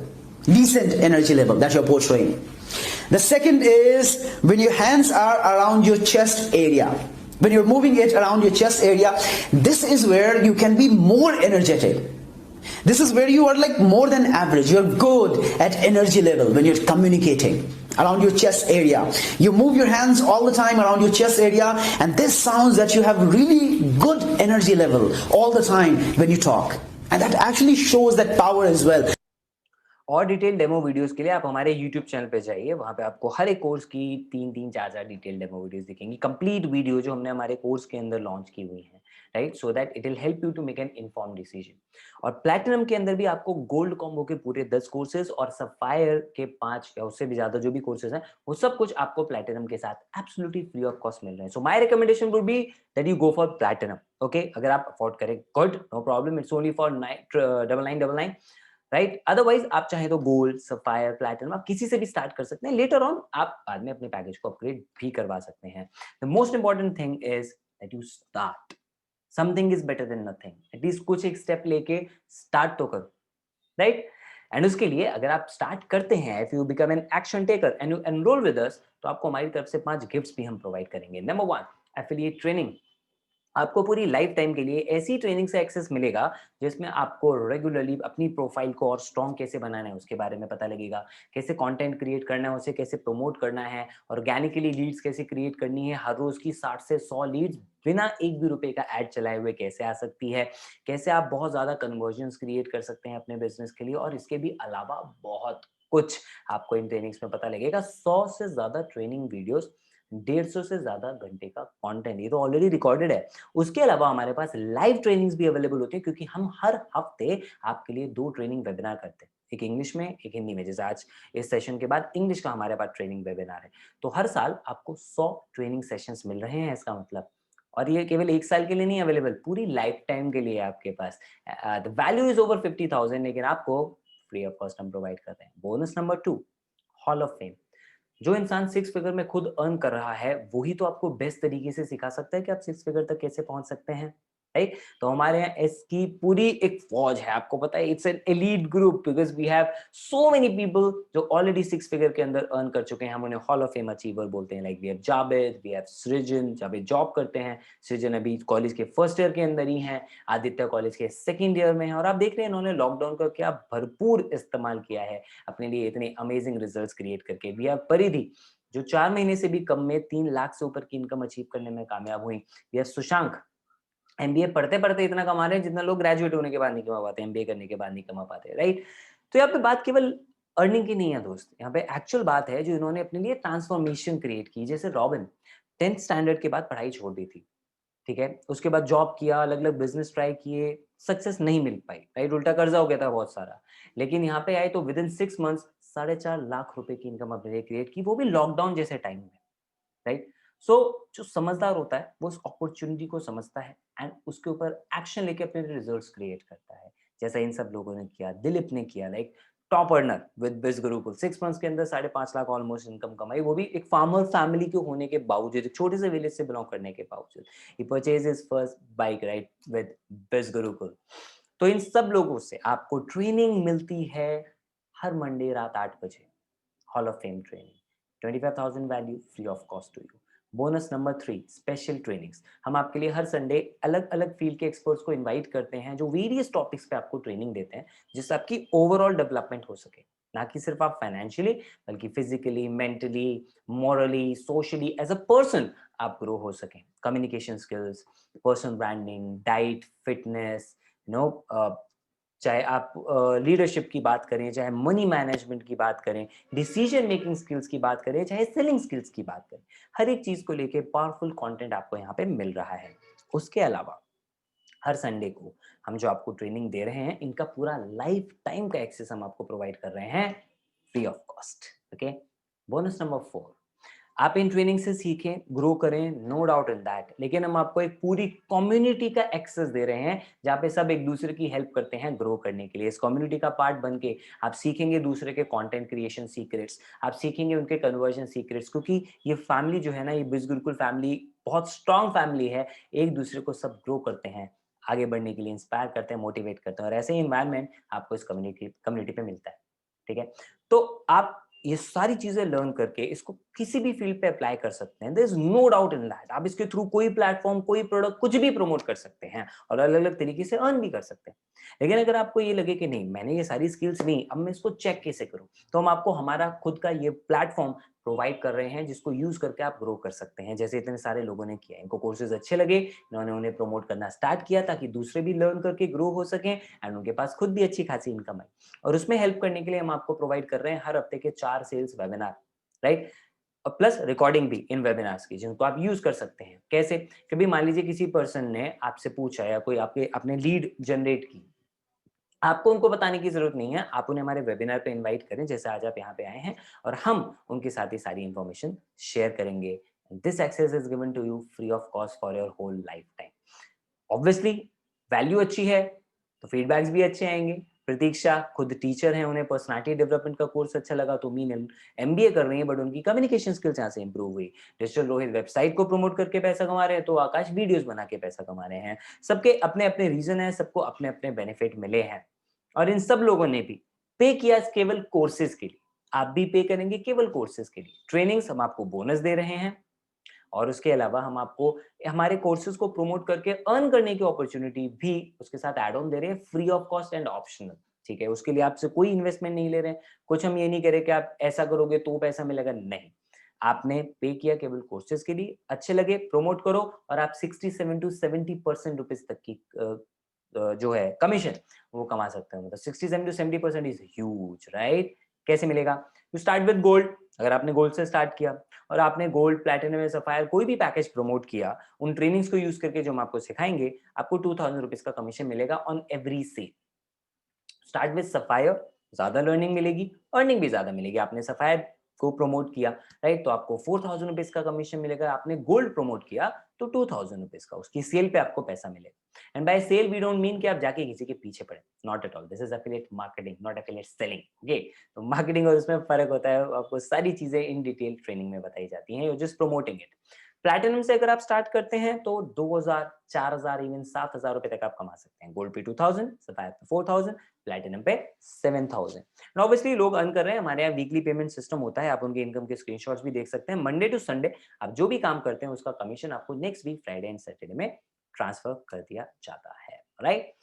decent energy level that you're portraying. The second is when your hands are around your chest area. When you're moving it around your chest area, this is where you can be more energetic. This is where you are like more than average. You're good at energy level when you're communicating around your chest area. You move your hands all the time around your chest area, and this sounds that you have really good energy level all the time when you talk. And that actually shows that power as well. और detail demo videos के लिए आप हमारे YouTube channel पे जाइए, वहाँ पे आपको हर एक कोर्स की 3-4 डिटेल डेमो वीडियोस दिखेंगी, कंप्लीट वीडियो जो हमने हमारे कोर्स के अंदर लॉन्च की हुई है, right, so that it will help you to make an informed decision. और प्लैटिनम के अंदर भी आपको गोल्ड कॉम्बो के पूरे 10 कोर्सेज और सफायर के 5 या उससे भी ज्यादा जो भी कोर्सेज हैं, वो सब कुछ आपको प्लैटिनम के साथ एब्सोल्युटली फ्री ऑफ कॉस्ट मिल रहे हैं। So my recommendation would be that you go for platinum. Okay, अगर आप अफोर्ड करें, good, no problem, it's only for 9999, right. Otherwise आप चाहे तो गोल्ड, सफायर, प्लैटिनम, आप किसी से भी स्टार्ट कर सकते हैं। लेटर ऑन आप बाद में अपने पैकेज को अपग्रेड भी करवा सकते हैं। The most important thing is that you start. Something is better than nothing. At least कुछ एक स्टेप लेके स्टार्ट तो करो, राइट। एंड उसके लिए अगर आप स्टार्ट करते हैं, if you become an action taker and you enrol with us, तो आपको हमारी तरफ से 5 गिफ्ट्स भी हम प्रोवाइड करेंगे। Number 1, affiliate training. आपको पूरी लाइफ टाइम के लिए ऐसी ट्रेनिंग से एक्सेस मिलेगा जिसमें आपको रेगुलरली अपनी प्रोफाइल को और स्ट्रॉन्ग कैसे बनाना है उसके बारे में पता लगेगा, कैसे कंटेंट क्रिएट करना है, उसे कैसे प्रमोट करना है, ऑर्गेनिकली लीड्स कैसे क्रिएट करनी है, हर रोज की 60 से 100 लीड्स बिना एक भी रुपए का ऐड चलाए हुए कैसे आ सकती है, कैसे आप बहुत ज्यादा कन्वर्जन्स क्रिएट कर सकते हैं अपने बिजनेस के लिए, और इसके भी अलावा बहुत कुछ आपको इन ट्रेनिंग्स में पता लगेगा। 100 से ज्यादा ट्रेनिंग वीडियोस 150 से ज्यादा घंटे का कंटेंट, ये तो ऑलरेडी रिकॉर्डेड है। उसके अलावा हमारे पास लाइव ट्रेनिंग्स भी अवेलेबल होती है, क्योंकि हम हर हफ्ते आपके लिए 2 ट्रेनिंग वेबिनार करते हैं, एक इंग्लिश में एक हिंदी में। जैसे आज इस सेशन के बाद इंग्लिश का हमारे पास ट्रेनिंग वेबिनार है। तो हर साल आपको 100 ट्रेनिंग सेशंस मिल रहे हैं इसका मतलब। और ये केवल 1 साल के लिए नहीं अवेलेबल, पूरी लाइफ टाइम के लिए है आपके पास। द वैल्यू इज ओवर 50,000, लेकिन आपको फ्री ऑफ कॉस्ट हम प्रोवाइड कर रहे हैं। Bonus number 2, hall of fame. जो इंसान 6 फिगर में खुद अर्न कर रहा है, वही तो आपको बेस्ट तरीके से सिखा सकता है कि आप 6 फिगर तक कैसे पहुंच सकते हैं, राइट? तो हमारे यहाँ इसकी पूरी एक फौज है, आपको पता है, it's an elite group, because we have so many people जो ऑलरेडी 6 फिगर के अंदर अर्न कर चुके हैं। हम उन्हें हॉल ऑफ फेम अचीवर बोलते हैं। Like we have Javed, we have Srijan. Javed job करते हैं, सृजन अभी कॉलेज के फर्स्ट ईयर के अंदर ही हैं, आदित्य कॉलेज के सेकेंड ईयर में है। और आप देख रहे हैं इन्होंने लॉकडाउन का क्या भरपूर इस्तेमाल किया है अपने लिए इतने अमेजिंग रिजल्ट्स क्रिएट करके। वी हैव परिधि, जो 4 महीने से भी कम में 3 लाख से ऊपर की इनकम अचीव करने में कामयाब हुई। या सुशांक, एमबीए पढ़ते पढ़ते इतना कमा रहे हैं जितना लोग ग्रेजुएट होने के बाद नहीं कमा पाते, एमबीए करने के बाद नहीं कमा पाते, राइट? तो यहाँ पे बात केवल अर्निंग की नहीं है दोस्त, यहाँ पे एक्चुअल बात है जो इन्होंने अपने लिए ट्रांसफॉर्मेशन क्रिएट की। जैसे रॉबिन 10th स्टैंडर्ड के बाद पढ़ाई छोड़ दी थी, ठीक है, उसके बाद जॉब किया, अलग अलग बिजनेस ट्राई किए, सक्सेस नहीं मिल पाई, राइट? उल्टा कर्जा हो गया था बहुत सारा। लेकिन यहाँ पे आए तो विद इन 6 मंथ्स 4.5 लाख रुपए की इनकम अपने लिए क्रिएट की, वो भी लॉकडाउन जैसे टाइम में, राइट? सो जो समझदार होता है वो उस अपॉर्चुनिटी को समझता है एंड उसके ऊपर एक्शन लेके अपने रिजल्ट्स क्रिएट करता है, जैसा इन सब लोगों ने किया। दिलीप ने किया, like top earner with Biz Gurukul, 6 months के अंदर 5.5 लाख ऑलमोस्ट इनकम कमाई, वो भी एक फार्मर फैमिली के होने के बावजूद, एक छोटे से विलेज से बिलोंग करने के बावजूद। He purchase his first bike, right, with Biz Gurukul. तो इन सब लोगों से आपको ट्रेनिंग मिलती है हर मंडे रात 8 बजे, hall of fame training, 25,000 value, free of cost to you. Bonus number 3, special trainings. हम आपके लिए हर संडे अलग अलग फील्ड के एक्सपर्ट्स को इनवाइट करते हैं जो वेरियस टॉपिक्स पे आपको ट्रेनिंग देते हैं, जिससे आपकी ओवरऑल डेवलपमेंट हो सके। ना कि सिर्फ आप फाइनेंशियली, बल्कि physically, mentally, morally, socially, as a person आप ग्रो हो सकें। Communication skills, personal branding, diet, fitness, no, चाहे आप लीडरशिप की बात करें, चाहे मनी मैनेजमेंट की बात करें, डिसीजन मेकिंग स्किल्स की बात करें, चाहे सेलिंग स्किल्स की बात करें, हर एक चीज को लेके पावरफुल कंटेंट आपको यहाँ पे मिल रहा है। उसके अलावा हर संडे को हम जो आपको ट्रेनिंग दे रहे हैं, इनका पूरा लाइफ टाइम का एक्सेस हम आपको प्रोवाइड कर रहे हैं free of cost, okay? Bonus number 4, आप इन ट्रेनिंग से सीखें, ग्रो करें, नो डाउट इन दैट, लेकिन हम आपको एक पूरी कम्युनिटी का एक्सेस दे रहे हैं जहाँ पे सब एक दूसरे की हेल्प करते हैं ग्रो करने के लिए। इस कम्युनिटी का पार्ट बन के आप सीखेंगे दूसरे के कंटेंट क्रिएशन सीक्रेट्स, आप सीखेंगे उनके कन्वर्जन सीक्रेट्स, क्योंकि ये फैमिली जो है ना, ये बिज गुरुकुल फैमिली बहुत स्ट्रांग फैमिली है। एक दूसरे को सब ग्रो करते हैं, आगे बढ़ने के लिए इंस्पायर करते हैं, मोटिवेट करते हैं, और ऐसे ही इन्वायरमेंट आपको इस कम्युनिटी पे मिलता है, ठीक है? तो आप ये सारी चीजें लर्न करके इसको किसी भी फील्ड पे अप्लाई कर सकते हैं। There is no doubt in that. आप इसके थ्रू कोई प्लेटफॉर्म, कोई प्रोडक्ट, कुछ भी प्रमोट कर सकते हैं और अलग अलग तरीके से अर्न भी कर सकते हैं। लेकिन अगर आपको ये लगे कि नहीं, मैंने ये सारी स्किल्स ली, अब मैं इसको चेक कैसे करूं, तो हम आपको हमारा खुद का ये प्लेटफॉर्म प्रोवाइड कर रहे हैं जिसको यूज करके आप ग्रो कर सकते हैं। जैसे इतने सारे लोगों ने किया, इनको कोर्सेज अच्छे लगे, इन्होंने उन्हें प्रमोट करना स्टार्ट किया ताकि दूसरे भी लर्न करके ग्रो हो सकें एंड उनके पास खुद भी अच्छी खासी इनकम आई। और उसमें हेल्प करने के लिए हम आपको प्रोवाइड कर रहे हैं हर हफ्ते के 4 सेल्स वेबिनार, राइट? और प्लस रिकॉर्डिंग भी इन वेबिनार्स की, जिनको आप यूज कर सकते हैं। कैसे? कभी मान लीजिए किसी पर्सन ने आपसे पूछा या कोई आपने लीड जनरेट की, आपको उनको बताने की जरूरत नहीं है, आप उन्हें हमारे वेबिनार पे इनवाइट करें, जैसे आज आप यहाँ पे आए हैं, और हम उनके साथ ही सारी इंफॉर्मेशन शेयर करेंगे। This access is given to you free of cost for your whole lifetime. Obviously value अच्छी है तो फीडबैक्स भी अच्छे आएंगे। प्रतीक्षा खुद टीचर हैं, उन्हें पर्सनालिटी डेवलपमेंट का कोर्स अच्छा लगा तो मीन एमबीए कर रही हैं, बट उनकी कम्युनिकेशन स्किल्स यहाँ से इंप्रूव हुई। डिजिटल रोहित वेबसाइट को प्रमोट करके पैसा कमा रहे हैं, तो आकाश वीडियोस बना के पैसा कमा रहे हैं। सबके अपने अपने रीजन है, सबको अपने अपने बेनिफिट मिले हैं, और इन सब लोगों ने भी पे किया केवल कोर्सेज के लिए। आप भी पे करेंगे केवल कोर्सेज के लिए। ट्रेनिंग्स हम आपको बोनस दे रहे हैं, और उसके अलावा हम आपको हमारे कोर्सेज को प्रमोट करके अर्न करने की अपॉर्चुनिटी भी उसके साथ ऐड ऑन दे रहे हैं, free of cost and optional, ठीक है? उसके लिए आपसे कोई इन्वेस्टमेंट नहीं ले रहे हैं। कुछ हम ये नहीं कह रहे कि आप ऐसा करोगे तो पैसा मिलेगा, नहीं। आपने पे किया केवल कोर्सेज के लिए, अच्छे लगे प्रमोट करो, और आप 67 to 70% रुपीज तक की जो है कमीशन वो कमा सकते हैं। मतलब 67 to 70% इज ह्यूज, राइट? कैसे मिलेगा? You start with gold. अगर आपने गोल्ड से स्टार्ट किया, और आपने गोल्ड, प्लैटिनम या सफायर कोई भी पैकेज प्रमोट किया, उन ट्रेनिंग्स को यूज करके जो हम आपको सिखाएंगे, आपको 2000 रुपीज का कमीशन मिलेगा on every sale. Start with sapphire, ज्यादा लर्निंग मिलेगी, अर्निंग भी ज्यादा मिलेगी। आपने सफायर को प्रमोट किया, राइट, तो आपको 4000 रुपीज का कमीशन मिलेगा। आपने गोल्ड प्रमोट किया तो 2000 रुपीज का, उसकी सेल पे आपको पैसा मिलेगा। And by sale we don't mean कि आप जाके किसी के पीछे पड़े, not at all, this is affiliate marketing, not affiliate selling. Okay, तो मार्केटिंग और उसमें फर्क होता है, आपको सारी चीजें इन डिटेल ट्रेनिंग में बताई जाती हैं, you just promoting it. Platinum से अगर आप स्टार्ट करते हैं तो 2000, 4000, इवन 7000 रुपए तक आप कमा सकते हैं। गोल्ड पे 2000, सफायर पे 4000, प्लैटिनम पे 7000। एंड ऑब्वियसली लोग अर्न कर रहे हैं, हमारे यहाँ वीकली पेमेंट सिस्टम होता है, आप उनके इनकम के स्क्रीनशॉट्स भी देख सकते हैं। मंडे टू संडे आप जो भी काम करते हैं उसका कमीशन आपको next week Friday and Saturday में ट्रांसफर कर दिया जाता है, right.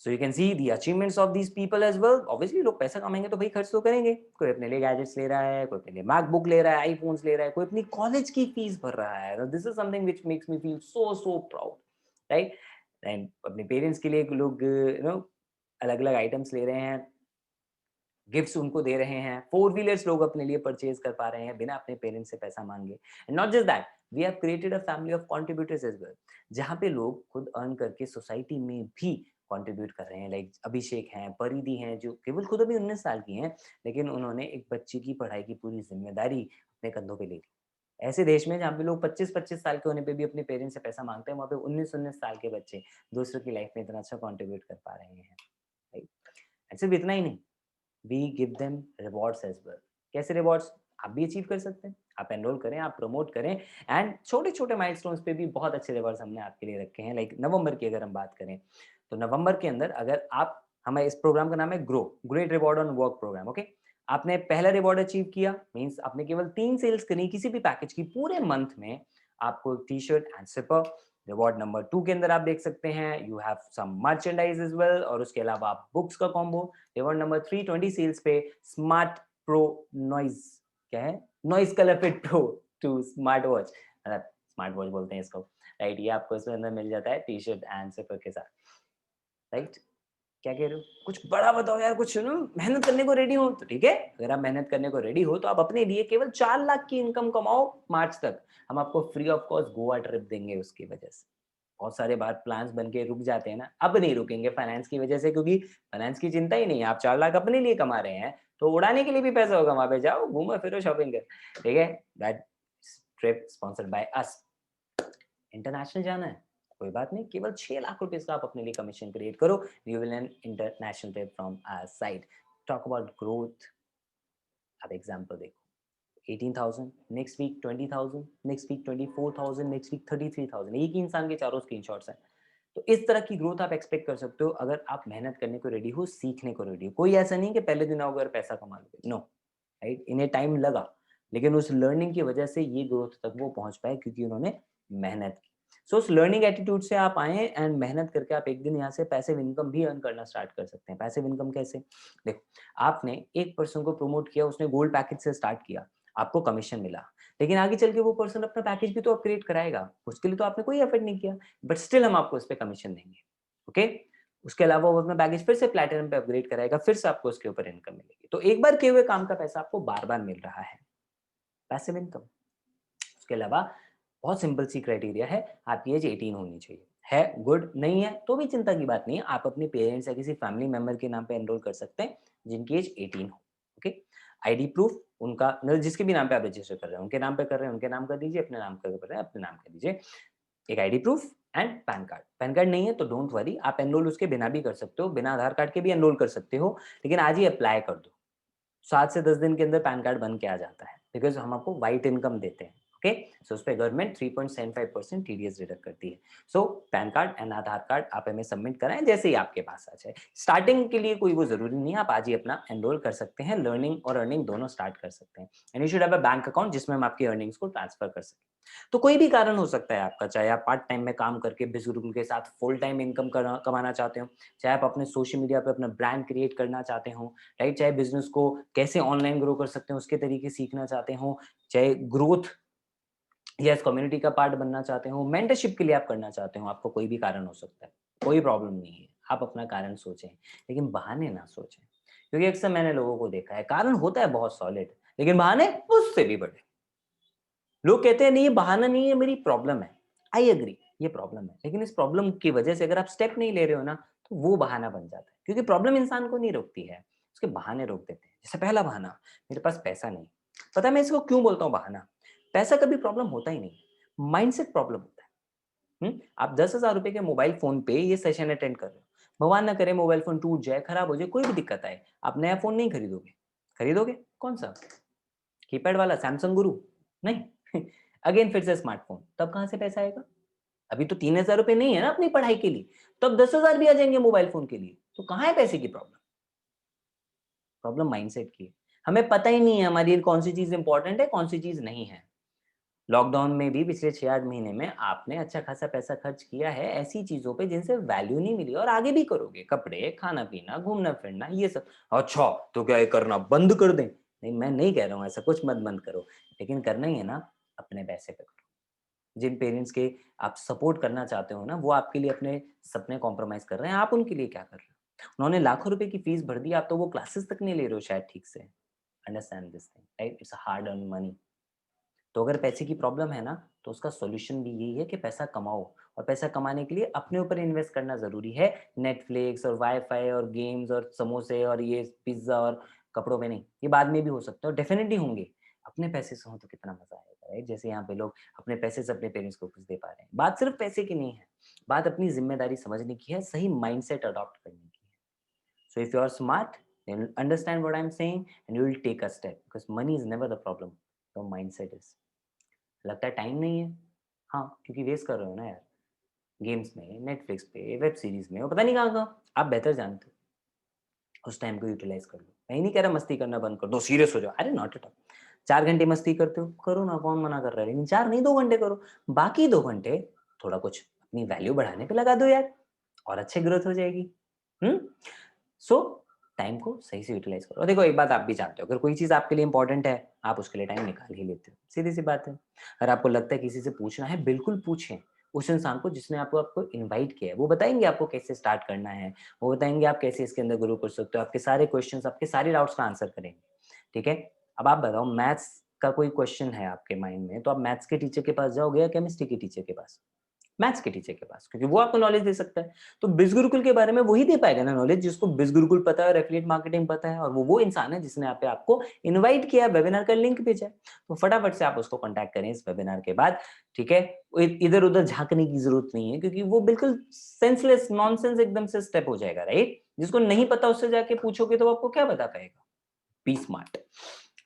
So you can see the achievements of these people as well. Obviously लोग पैसा कमाएंगे तो भाई खर्च तो करेंगे, कोई अपने लिए गैजेट्स ले रहा है, कोई अपने लिए मैकबुक ले रहा है, आईफोन्स ले रहा है, कोई अपनी कॉलेज की फीस भर रहा है। This is something which makes me feel so proud, right. And अपने पेरेंट्स के लिए लोग अलग अलग आइटम्स ले रहे हैं, गिफ्ट्स उनको दे रहे हैं, 4 व्हीलर्स लोग अपने लिए परचेज कर पा रहे हैं बिना अपने पेरेंट्स से पैसा मांगे। And not just that, we have created a family of contributors as well, जहां पे लोग खुद अर्न करके सोसाइटी में भी कंट्रीब्यूट कर रहे हैं। लाइक अभिषेक हैं, परिधि हैं, जो केवल खुद अभी 19 साल की हैं, लेकिन उन्होंने एक बच्चे की पढ़ाई की पूरी जिम्मेदारी अपने कंधों पे ले ली। ऐसे देश में जहाँ पे लोग 25-25 साल के होने पे भी अपने पेरेंट्स से पैसा मांगते हैं, वहाँ पे 19-19 साल के बच्चे दूसरों की लाइफ में इतना अच्छा कंट्रीब्यूट कर पा रहे हैं, राइट। सिर्फ इतना ही नहीं, we give them rewards as well. कैसे रिवॉर्ड्स आप भी अचीव कर सकते हैं? आप एनरोल करें, आप प्रमोट करें, एंड छोटे छोटे माइलस्टोन्स पे भी बहुत अच्छे रिवॉर्ड्स हमने आपके लिए रखे हैं। लाइक नवंबर की अगर हम बात करें तो नवंबर के अंदर अगर आप, हमारे इस प्रोग्राम का नाम है grow, great reward on work program. Okay, आपने पहला रिवॉर्ड अचीव किया, मीन्स आपने केवल 3 सेल्स करी किसी भी पैकेज की पूरे मंथ में, आपको T shirt and sipper. Reward number 2 के अंदर आप देख सकते हैं you have some merchandise as well, और उसके अलावा आप बुक्स का कॉम्बो। रिवॉर्ड नंबर 3, 20 सेल्स पे स्मार्ट प्रो नॉइज, क्या है, noise colour fit pro 2 smart watch, मतलब स्मार्ट वॉच बोलते हैं इसको, राइट। ये आपको इसके अंदर मिल जाता है टी शर्ट एंड सिपर के साथ, राइट। क्या कह रहे हो, कुछ बड़ा बताओ यार, कुछ सुनो, मेहनत करने को रेडी हो तो ठीक है। अगर आप मेहनत करने को रेडी हो तो आप अपने लिए केवल 4 लाख की इनकम कमाओ मार्च तक, हम आपको free of cost Goa trip देंगे उसकी वजह से। बहुत सारे बार प्लान्स बन के रुक जाते हैं ना, अब नहीं रुकेंगे फाइनेंस की वजह से, क्योंकि फाइनेंस की चिंता ही नहीं है। आप 4 लाख अपने लिए कमा रहे हैं तो उड़ाने के लिए भी पैसा होगा, वहां पे जाओ, घूमो फिरो, शॉपिंग कर, ठीक है। That trip sponsored by us. International जाना है, कोई बात नहीं, केवल 6 लाख रुपए का आप अपने लिए कमीशन क्रिएट करो, you will an international trip from our side. Talk about growth, अब एग्जांपल देखो, 18,000, next week 20,000, next week 24,000, next week 33,000, एक ही इंसान के चारों स्क्रीनशॉट्स हैं। तो इस तरह की ग्रोथ आप एक्सपेक्ट कर सकते हो अगर आप मेहनत करने को रेडी हो, सीखने को रेडी हो। कोई ऐसा नहीं कि पहले दिन आओगे और पैसा कमा लोगे, नो, राइट। इन्हें टाइम लगा, लेकिन उस लर्निंग की वजह से ये ग्रोथ तक वो पहुंच पाए क्योंकि उन्होंने मेहनत की। सो उस लर्निंग एटीट्यूड से आप आए एंड मेहनत करके आप एक दिन यहाँ से पैसिव इनकम भी अर्न करना स्टार्ट कर सकते हैं। पैसिव इनकम कैसे, देखो, आपने एक पर्सन को प्रमोट किया, उसने गोल्ड पैकेज से स्टार्ट किया, आपको कमीशन मिला, लेकिन आगे चल के वो पर्सन अपना पैकेज भी तो अपग्रेड कराएगा, उसके लिए तो आपने कोई एफर्ट नहीं किया, बट स्टिल हम आपको उस पर कमीशन देंगे, ओके। उसके अलावा वो अपना पैकेज फिर से प्लैटिनम पे अपग्रेड कराएगा, फिर से आपको उसके ऊपर इनकम मिलेगी। तो एक बार किए हुए काम का पैसा आपको बार बार मिल रहा है, पैसिव इनकम। उसके अलावा बहुत सिंपल सी क्राइटेरिया है, आपकी एज 18 होनी चाहिए। है गुड, नहीं है तो भी चिंता की बात नहीं है, आप अपने पेरेंट्स या किसी फैमिली मेंबर के नाम पे एनरोल कर सकते हैं जिनकी एज 18 हो, ओके। आईडी प्रूफ उनका, मतलब जिसके भी नाम पे आप रजिस्टर कर रहे हैं, उनके नाम पे कर रहे हैं उनके नाम कर दीजिए, अपने नाम कर रहे हैं अपने नाम कर दीजिए। एक ID proof and pan card. Pan card नहीं है तो डोंट वरी, आप एनरोल उसके बिना भी कर सकते हो, बिना आधार कार्ड के भी एनरोल कर सकते हो, लेकिन आज ही अप्लाई कर दो, 7 से 10 दिन के अंदर पैन कार्ड बन के आ जाता है, बिकॉज हम आपको व्हाइट इनकम देते हैं, ओके। सो उस पर गवर्नमेंट 3.75% टीडीएस डिडक्ट करती है। So PAN card and Aadhaar card आप हमें सबमिट कराएं जैसे ही आपके पास आ जाए। स्टार्टिंग के लिए कोई वो जरूरी नहीं है, आप आज ही अपना एनरोल कर सकते हैं, लर्निंग और अर्निंग दोनों स्टार्ट कर सकते हैं। And you should have a bank account जिसमें हम आपकी अर्निंग्स को ट्रांसफर कर सकें। तो कोई भी कारण हो सकता है आपका, चाहे आप पार्ट टाइम में काम करके बिजनेस के साथ फुल टाइम इनकम कमाना चाहते हो, चाहे आप अपने सोशल मीडिया पे अपना ब्रांड क्रिएट करना चाहते हो, राइट, चाहे बिजनेस को कैसे ऑनलाइन ग्रो कर सकते हैं उसके तरीके सीखना चाहते हो, चाहे ग्रोथ या इस कम्युनिटी का पार्ट बनना चाहते हो, मेंटरशिप के लिए आप करना चाहते हो, आपको कोई भी कारण हो सकता है, कोई प्रॉब्लम नहीं है, आप अपना कारण सोचें, लेकिन बहाने ना सोचें। क्योंकि अक्सर मैंने लोगों को देखा है कारण होता है बहुत सॉलिड, लेकिन बहाने उससे भी बड़े, लोग कहते हैं नहीं ये बहाना नहीं है, मेरी प्रॉब्लम है। आई एग्री, ये प्रॉब्लम है, लेकिन इस प्रॉब्लम की वजह से अगर आप स्टेप नहीं ले रहे हो ना, तो वो बहाना बन जाता है, क्योंकि प्रॉब्लम इंसान को नहीं रोकती है, उसके बहाने रोक देते हैं। जैसे पहला बहाना, मेरे पास पैसा नहीं। पता है मैं इसको क्यों बोलता हूँ बहाना? पैसा कभी प्रॉब्लम होता ही नहीं, माइंडसेट प्रॉब्लम होता है। आप 10,000 रुपए के मोबाइल फोन पे ये सेशन अटेंड कर रहे हो, भगवान ना करे मोबाइल फोन टूट जाए, खराब हो जाए, कोई भी दिक्कत आए, आप नया फोन नहीं खरीदोगे। खरीदोगे कौन सा? कीपैड वाला सैमसंग गुरु? नहीं। अगेन फिर से स्मार्टफोन, तब कहां से पैसा आएगा? अभी तो 3,000 रुपए नहीं है ना अपनी पढ़ाई के लिए, तब 10,000 भी आ जाएंगे मोबाइल फोन के लिए। तो कहां है पैसे की प्रॉब्लम? प्रॉब्लम माइंडसेट की है। हमें पता ही नहीं है हमारी लिए कौन सी चीज इंपॉर्टेंट है, कौन सी चीज नहीं है। लॉकडाउन में भी पिछले 6-8 महीने में आपने अच्छा खासा पैसा खर्च किया है ऐसी चीजों पे जिनसे वैल्यू नहीं मिली, और आगे भी करोगे। कपड़े, खाना पीना, घूमना फिरना, ये सब। अच्छा तो क्या ये करना बंद कर दें? नहीं, मैं नहीं कह रहा हूँ ऐसा कुछ मत बंद करो, लेकिन करना ही है ना, अपने पैसे पे करो। जिन पेरेंट्स के आप सपोर्ट करना चाहते हो ना, वो आपके लिए अपने सपने कॉम्प्रोमाइज कर रहे हैं, आप उनके लिए क्या कर रहे हो? उन्होंने लाखों रुपए की फीस भर दी, आप तो वो क्लासेस तक नहीं ले रहे हो शायद ठीक से। Understand this thing, right? It's hard earn money. तो अगर पैसे की प्रॉब्लम है ना, तो उसका सॉल्यूशन भी यही है कि पैसा कमाओ, और पैसा कमाने के लिए अपने ऊपर इन्वेस्ट करना जरूरी है। नेटफ्लिक्स और वाईफाई और गेम्स और समोसे और ये पिज्जा और कपड़ों में नहीं, ये बाद में भी हो सकता है और डेफिनेटली होंगे। अपने पैसे से हो तो कितना मजा आएगा, राइट? जैसे यहाँ पे लोग अपने पैसे से अपने पेरेंट्स को कुछ दे पा रहे हैं। बात सिर्फ पैसे की नहीं है, बात अपनी जिम्मेदारी समझने की है, सही माइंडसेट अडॉप्ट करने की है। So if you are smart, you will understand what I'm saying and you will take a step, because money is never the problem, your mindset is. लगता है टाइम नहीं है, हाँ, क्योंकि वेस्ट कर रहे हो ना यार, गेम्स में, नेटफ्लिक्स पे, वेब सीरीज में, और पता नहीं कहाँ कहाँ। आप बेहतर जानते हो, उस टाइम को यूटिलाइज कर लो। मैं ही नहीं कह रहा मस्ती करना बंद कर दो, सीरियस हो जाओ, अरे नॉट एट ऑल। 4 घंटे मस्ती करते हो, करो ना, कौन मना कर रहा है, लेकिन 4 नहीं 2 घंटे करो। बाकी 2 घंटे थोड़ा कुछ अपनी वैल्यू बढ़ाने पे लगा दो यार, और अच्छे ग्रोथ हो जाएगी। हम्म सो टाइम को सही से यूटिलाइज करो। और देखो एक बात आप भी जानते हो, अगर कोई चीज आपके लिए इंपॉर्टेंट है, आप उसके लिए टाइम निकाल ही लेते हो, सीधी सी बात है। अगर आपको लगता है किसी से पूछना है, बिल्कुल पूछें उस इंसान को जिसने आपको आपको इनवाइट किया है। वो बताएंगे आपको कैसे स्टार्ट करना है, वो बताएंगे आप कैसे इसके अंदर ग्रो कर सकते हो, आपके सारे क्वेश्चंस, आपके सारे डाउट्स का आंसर करेंगे। ठीक है? अब आप बताओ, मैथ्स का कोई क्वेश्चन है आपके माइंड में, तो आप मैथ्स के टीचर के पास जाओगे या केमिस्ट्री के टीचर के पास? मैथ्स के टीचर के पास, क्योंकि वो आपको नॉलेज दे सकता है। तो बिज गुरुकुल के बारे में वही दे पाएगा ना नॉलेज, जिसको बिज गुरुकुल पता है और एफिलिएट मार्केटिंग पता है, और वो इंसान है जिसने आप पे आपको इनवाइट किया, वेबिनार का लिंक भेजा है। तो फटाफट से आप उसको कांटेक्ट करें इस वेबिनार के बाद। ठीक है? इधर उधर झांकने की जरूरत नहीं है, क्योंकि वो बिल्कुल सेंसलेस नॉनसेंस एकदम से स्टेप हो जाएगा, राइट? जिसको नहीं पता उससे जाके पूछोगे तो आपको क्या बता पाएगा? Be smart.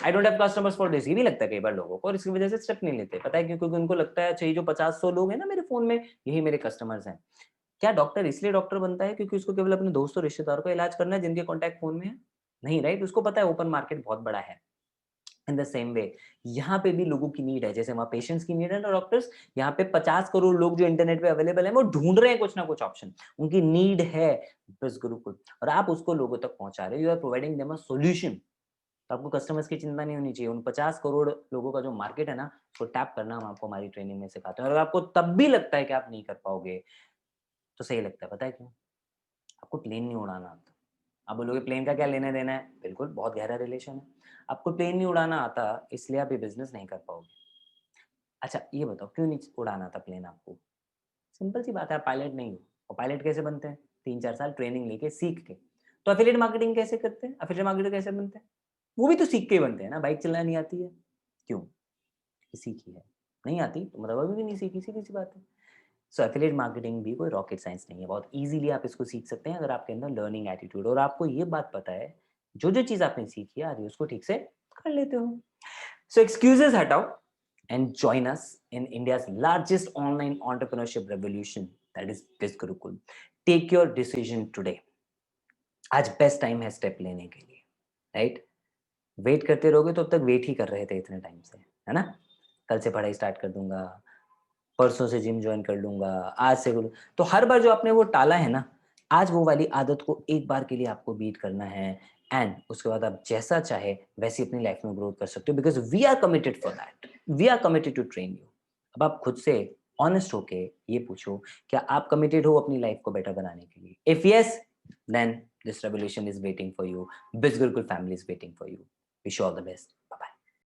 I don't have customers for this, ये भी लगता है कई बार लोगों को, और इसकी वजह से स्टेप नहीं लेते। पता है क्यों? क्योंकि उनको लगता है अच्छा ये जो 50-100 लोग हैं ना मेरे फोन में, यही मेरे कस्टमर्स हैं। क्या डॉक्टर इसलिए डॉक्टर बनता है क्योंकि उसको केवल अपने दोस्तों रिश्तेदारों का इलाज करना है जिनके कॉन्टैक्ट फोन में है? नहीं, राइट? उसको पता है ओपन मार्केट बहुत बड़ा है। इन द सेम वे यहाँ पे भी लोगों की नीड है, जैसे वहाँ पेशेंट्स की नीड है ना डॉक्टर्स, यहाँ पे 50 करोड़ लोग जो इंटरनेट पे अवेलेबल है, वो ढूंढ रहे हैं कुछ ना कुछ ऑप्शन, उनकी नीड है बस गुरुकुल, और आप उसको लोगों तक पहुंचा रहे हो। You are providing them a solution. तो आपको कस्टमर्स की चिंता नहीं होनी चाहिए। उन 50 करोड़ लोगों का जो मार्केट है ना, उसको टैप करना हम आपको हमारी ट्रेनिंग में सिखाते हैं। और अगर आपको तब भी लगता है कि आप नहीं कर पाओगे, तो सही लगता है, पता है क्यों? आपको प्लेन नहीं उड़ाना आता। आप बोलोगे प्लेन का क्या लेना देना है? बिल्कुल, बहुत गहरा रिलेशन है। आपको प्लेन नहीं उड़ाना आता, इसलिए आप ये बिजनेस नहीं कर पाओगे। अच्छा ये बताओ, क्यों नहीं उड़ाना आता प्लेन आपको? सिंपल सी बात है, आप पायलट नहीं हो। और पायलट कैसे बनते हैं? 3-4 साल ट्रेनिंग लेके सीख के। तो एफिलिएट मार्केटिंग कैसे करते हैं? एफिलिएट मार्केटर कैसे बनते हैं? वो भी तो सीख के ही बनते हैं ना। बाइक चलानी नहीं आती है, क्यों? सीखी है। नहीं आती तो मतलब अभी भी नहीं सीखी, सीधी सी बात है। सो एफिलिएट मार्केटिंग भी कोई रॉकेट साइंस नहीं है, बहुत इजीली आप इसको सीख सकते हैं अगर आपके अंदर लर्निंग एटीट्यूड और आपको ये बात पता है, जो जो चीज आपने सीखी है आदि उसको ठीक से कर लेते हो। सो एक्सक्यूजेस हटाओ and join us in India's largest online entrepreneurship revolution, that is Biz Gurukul. Take your decision today. आज बेस्ट टाइम है स्टेप लेने के लिए, राइट? वेट करते रहोगे तो अब तक वेट ही कर रहे थे इतने टाइम से, है ना? कल से पढ़ाई स्टार्ट कर दूंगा, परसों से जिम ज्वाइन कर लूंगा, आज से करूँ, तो हर बार जो आपने वो टाला है ना, आज वो वाली आदत को एक बार के लिए आपको बीट करना है, एंड उसके बाद आप जैसा चाहे वैसे अपनी लाइफ में ग्रोथ कर सकते हो, because we are committed for that, we are committed to train you. अब आप खुद से ऑनेस्ट होके ये पूछो, क्या आप कमिटेड हो अपनी लाइफ को बेटर बनाने के लिए? If yes, then this revolution is waiting for you, biz Gurukul family is waiting for you. Wish you all the best.